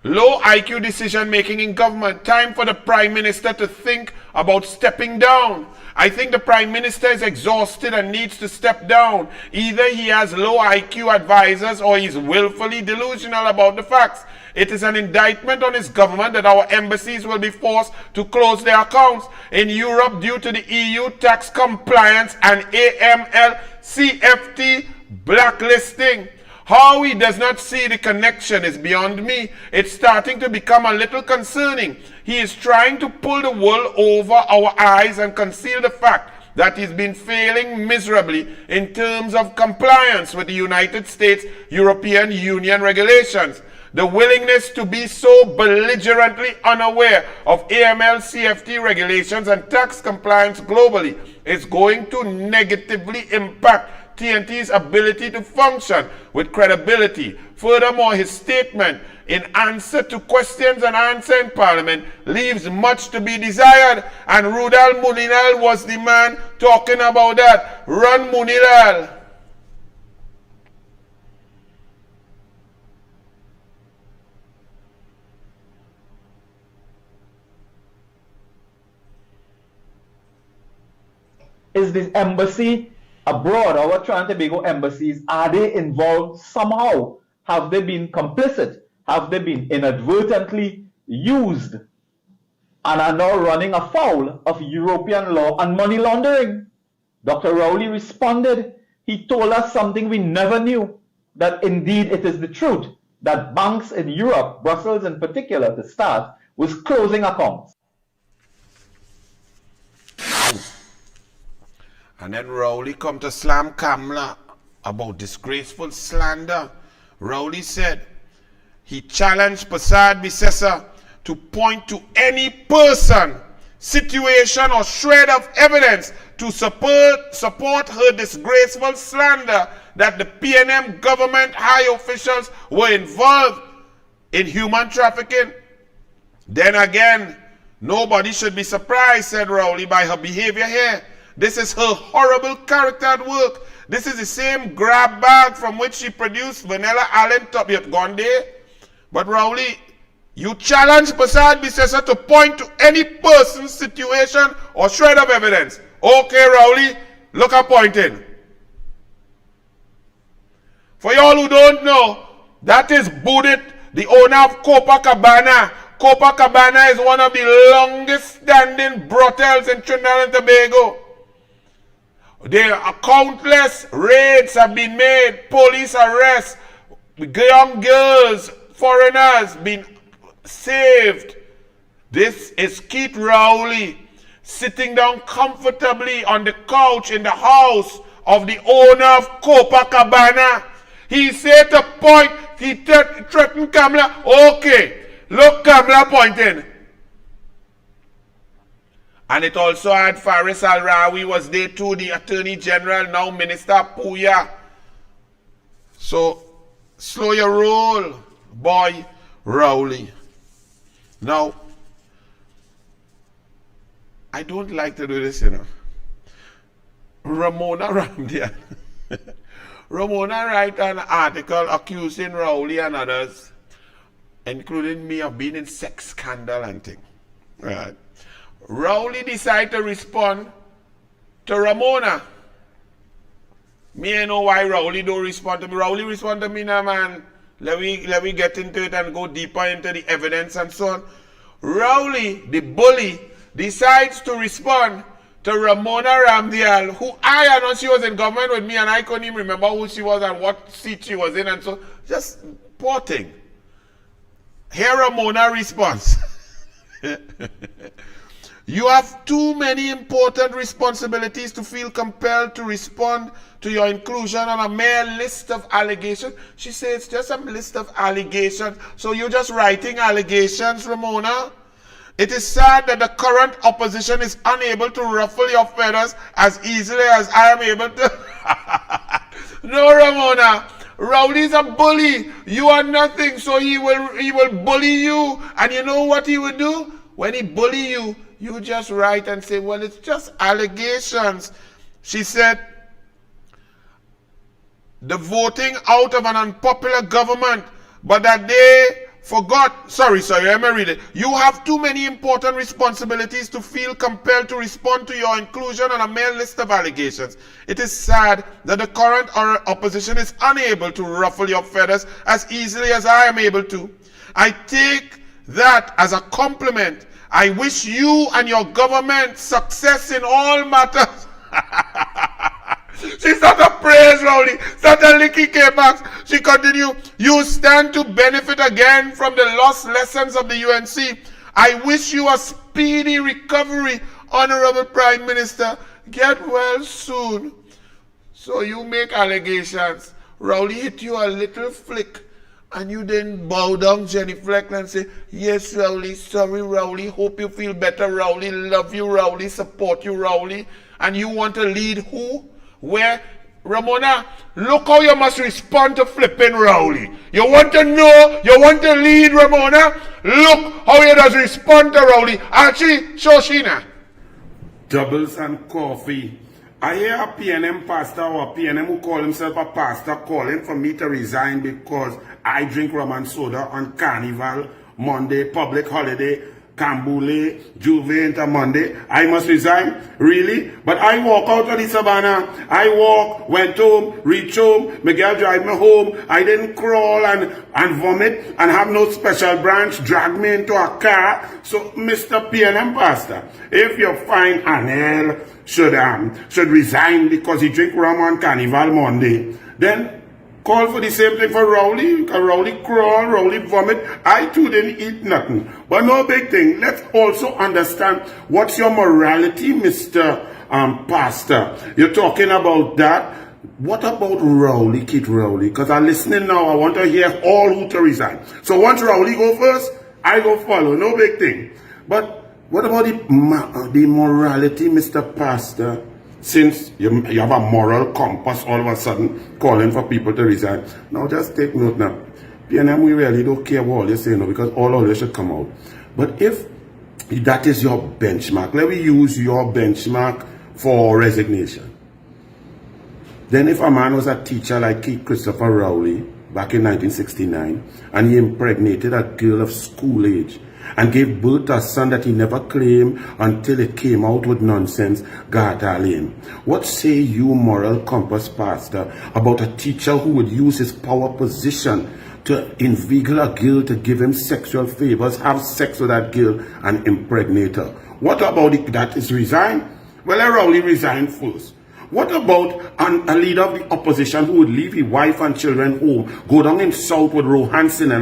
low IQ decision making in government. Time for the Prime Minister to think about stepping down. I think the Prime Minister is exhausted and needs to step down. Either he has low IQ advisors or he's willfully delusional about the facts. It is an indictment on his government that our embassies will be forced to close their accounts in Europe due to the EU tax compliance and AML CFT blacklisting. How he does not see the connection is beyond me. It's starting to become a little concerning. He is trying to pull the wool over our eyes and conceal the fact that he's been failing miserably in terms of compliance with the United States European Union regulations. The willingness to be so belligerently unaware of AML CFT regulations and tax compliance globally is going to negatively impact TNT's ability to function with credibility. Furthermore, his statement in answer to questions and answer in Parliament leaves much to be desired. And Rudal Munilal was the man talking about that. Run, Munilal. Is this embassy abroad, our Trinidad and Tobago embassies, are they involved somehow? Have they been complicit? Have they been inadvertently used and are now running afoul of European law and money laundering? Dr. Rowley responded. He told us something we never knew, that indeed it is the truth, that banks in Europe, Brussels in particular to start, was closing accounts. And then Rowley come to slam Kamala about disgraceful slander. Rowley said he challenged Prasad Bisesa to point to any person, situation or shred of evidence to support her disgraceful slander that the PNM government high officials were involved in human trafficking. Then again, nobody should be surprised, said Rowley, by her behavior here. This is her horrible character at work. This is the same grab bag from which she produced Vanilla Allen Tobiot Gonde. But Rowley, you challenge Prasad Bisesa to point to any person, situation, or shred of evidence. Okay, Rowley, look at pointing. For y'all who don't know, that is Budit, the owner of Copacabana. Copacabana is one of the longest standing brothels in Trinidad and Tobago. There are countless raids have been made, police arrests, young girls, foreigners been saved. This is Keith Rowley sitting down comfortably on the couch in the house of the owner of Copacabana. He said to point, he threatened Kamala. Okay, look, Kamala pointing. And it also had Faris Al-Rawi was there too, the Attorney General, now Minister Paria. So, slow your roll, boy Rowley. Now, I don't like to do this, you know. Ramona Ramdian. Ramona write an article accusing Rowley and others, including me, of being in sex scandal and thing. Right. Rowley decided to respond to Ramona. Me ain't know why Rowley don't respond to me. Rowley respond to me now, man. Let me get into it and go deeper into the evidence and so on. Rowley, the bully, decides to respond to Ramona Ramdial, who I announced she was in government with me and I couldn't even remember who she was and what seat she was in, and so just poor thing. Here Ramona responds. You have too many important responsibilities to feel compelled to respond to your inclusion on a mere list of allegations. She says it's just a list of allegations. So you're just writing allegations, Ramona? It is sad that the current opposition is unable to ruffle your feathers as easily as I am able to. No, Ramona. Rowley's a bully. You are nothing, so he will bully you. And you know what he will do? When he bully you, you just write and say, well, it's just allegations. She said, the voting out of an unpopular government, but that they forgot. Sorry, let me read it. You have too many important responsibilities to feel compelled to respond to your inclusion on a mere list of allegations. It is sad that the current opposition is unable to ruffle your feathers as easily as I am able to. I take that as a compliment. I wish you and your government success in all matters. She's not a praise, Rowley. It's not a licky K-Max. She continued, you stand to benefit again from the lost lessons of the UNC. I wish you a speedy recovery, Honorable Prime Minister. Get well soon. So you make allegations. Rowley hit you a little flick. And you then bow down, Jenny Fleck, and say, yes, Rowley, sorry, Rowley, hope you feel better, Rowley, love you, Rowley, support you, Rowley. And you want to lead who? Where? Ramona, look how you must respond to flipping Rowley. You want to know, you want to lead, Ramona? Look how you does respond to Rowley. Actually, Shoshina. Doubles and coffee. I hear a PNM pastor or a PNM who call himself a pastor calling for me to resign because I drink rum and soda on Carnival, Monday, public holiday, Cambule, Juve into Monday. I must resign? Really? But I walk out of the savannah. I walk, went home, reached home, Miguel drive me home. I didn't crawl and vomit and have no special branch drag me into a car. So, Mr. PNM pastor, if you find Anil should resign because he drink rum on Carnival Monday, then call for the same thing for Rowley. Rowley crawl, Rowley vomit. I too didn't eat nothing. But no big thing. Let's also understand what's your morality, Mr. Pastor. You're talking about that. What about Rowley, Kid Rowley? Because I'm listening now. I want to hear all who to resign. So once Rowley go first, I go follow. No big thing. But what about the morality, Mr. Pastor? Since you have a moral compass all of a sudden calling for people to resign. Now just take note now. PNM, we really don't care what all you say now because all of you should come out. But if that is your benchmark, let me use your benchmark for resignation. Then if a man was a teacher like Keith Christopher Rowley back in 1969 and he impregnated a girl of school age and gave birth to a son that he never claimed until it came out with nonsense, Garter Lane. What say you, moral compass pastor, about a teacher who would use his power position to inveigle a girl to give him sexual favors, have sex with that girl, and impregnate her? What about it that is resign? Well, let Rowley resign first. What about a leader of the opposition who would leave his wife and children home, go down in South with Rohanson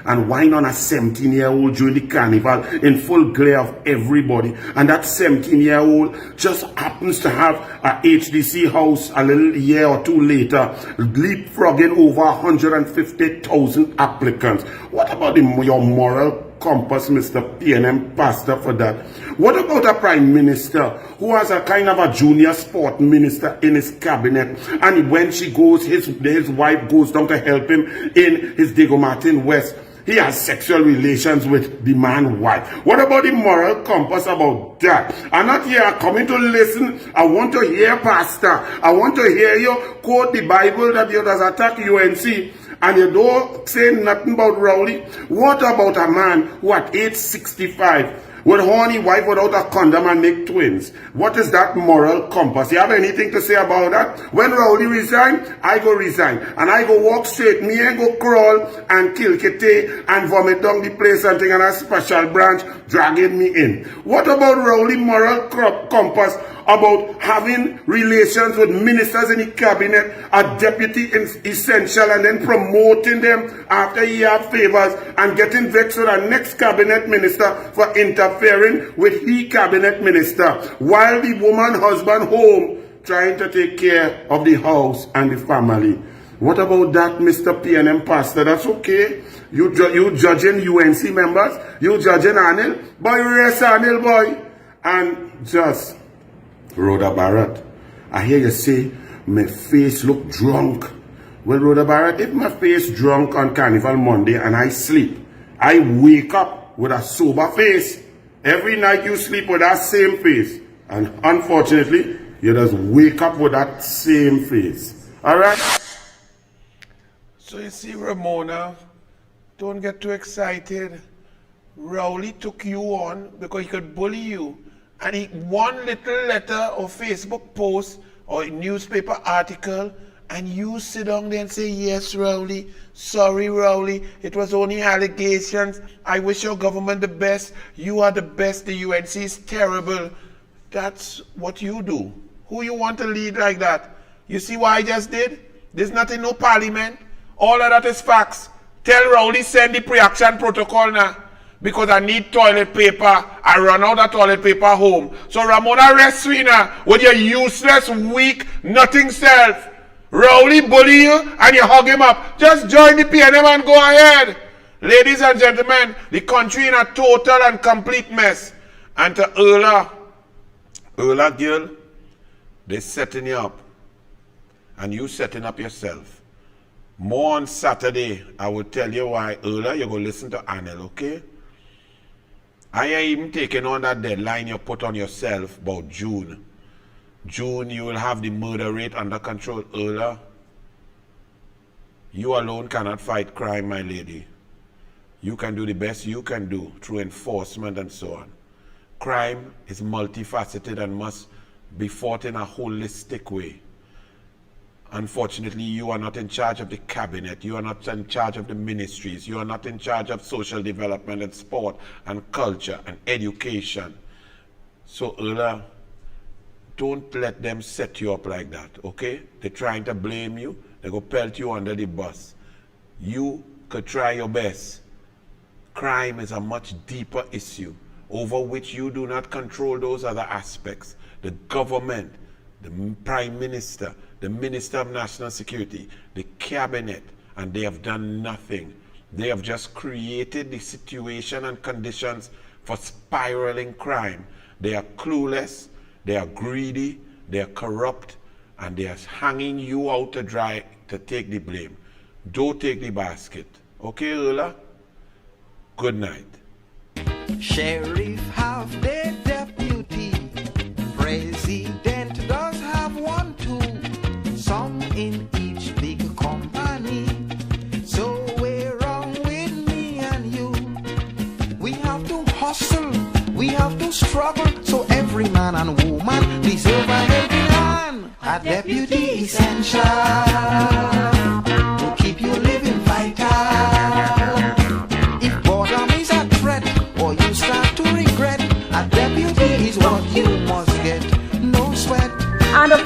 and whine on a 17-year-old during the carnival in full glare of everybody, and that 17-year-old just happens to have a HDC house a little year or two later, leapfrogging over 150,000 applicants? What about your moral compass Mr. PNM pastor for that. What about a prime minister who has a kind of a junior sport minister in his cabinet, and when she goes, his wife goes down to help him in his Diego Martin West, he has sexual relations with the man's wife. What about the moral compass about that? I'm not here coming to listen. I want to hear pastor. I want to hear you quote the Bible that you does attack UNC. And you don't say nothing about Rowley. What about a man who at age 65 would horny wife without a condom and make twins? What is that moral compass? You have anything to say about that? When Rowley resign, I go resign. And I go walk straight. Me and go crawl and kill Kitty and vomit down the place and thing, and a special branch dragging me in. What about Rowley moral compass about having relations with ministers in the cabinet, a deputy essential, and then promoting them after he have favors and getting vexed with our next cabinet minister for interfering with the cabinet minister while the woman husband home trying to take care of the house and the family? What about that, Mr. PNM pastor? That's okay. You judging UNC members, you judging Anil, boy, rest Anil, boy, and just Rhoda Barrett, I hear you say my face look drunk. Well, Rhoda Barrett, if my face drunk on Carnival Monday and I sleep, I wake up with a sober face. Every night you sleep with that same face. And unfortunately, you just wake up with that same face. Alright? So you see, Ramona, don't get too excited. Rowley took you on because he could bully you. And one little letter or Facebook post or newspaper article, and you sit down there and say, yes, Rowley, sorry, Rowley, it was only allegations. I wish your government the best. You are the best. The UNC is terrible. That's what you do. Who you want to lead like that? You see what I just did? There's nothing, no parliament. All of that is facts. Tell Rowley send the pre-action protocol now. Because I need toilet paper. I run out of toilet paper home. So Ramona Reswina, with your useless, weak, nothing self. Rowley bully you and you hug him up. Just join the PNM and go ahead. Ladies and gentlemen, the country in a total and complete mess. And to Erla girl, they setting you up. And you setting up yourself. More on Saturday, I will tell you why. Erla, you go listen to Anil, okay? I ain't even taking on that deadline you put on yourself about June. June, you will have the murder rate under control. Erla, you alone cannot fight crime, my lady. You can do the best you can do through enforcement and so on. Crime is multifaceted and must be fought in a holistic way. Unfortunately, you are not in charge of the cabinet. You are not in charge of the ministries. You are not in charge of social development and sport and culture and education. So, Erla, don't let them set you up like that, okay? They're trying to blame you. They go pelt you under the bus. You could try your best. Crime is a much deeper issue over which you do not control those other aspects. The government, the prime minister, the Minister of National Security, the cabinet, and they have done nothing. They have just created the situation and conditions for spiraling crime. They are clueless, they are greedy, they are corrupt, and they are hanging you out to dry to take the blame. Don't take the basket. Okay, Erla? Good night. Sheriff have their deputy, president does have one too. Some in each big company. So we're wrong with me and you. We have to hustle, we have to struggle. So every man and woman deserve a helping hand. A deputy essential to keep you living vital. If boredom is a threat or you start to regret, a deputy is what you must get. No sweat. And of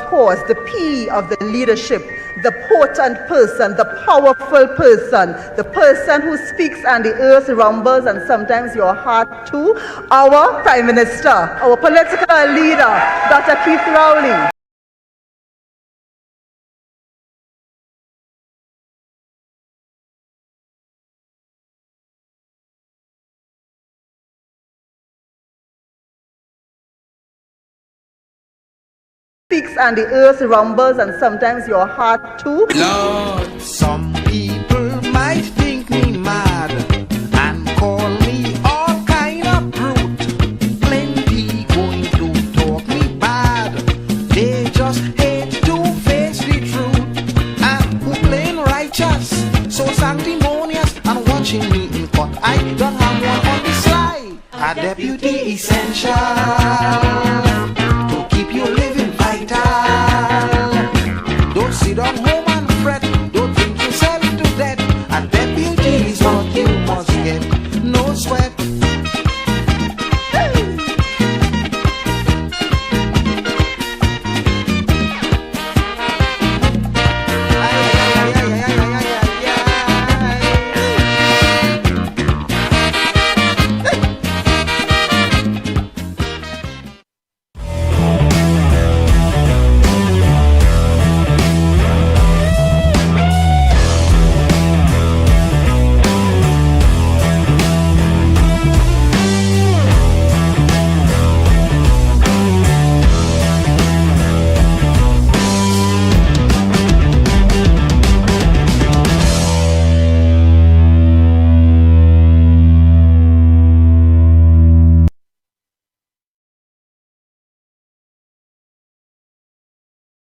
course, the P of the leadership, the potent person, the powerful person, the person who speaks and the earth rumbles and sometimes your heart too, our Prime Minister, our political leader, Dr. Keith Rowley. speaks and the earth rumbles and sometimes your heart too. Lord, some people might think me mad and call me all kind of brute. Plenty going to talk me bad. They just hate to face the truth. And who plain righteous, so sanctimonious and watching me in court. I don't have one on the slide. A deputy essential.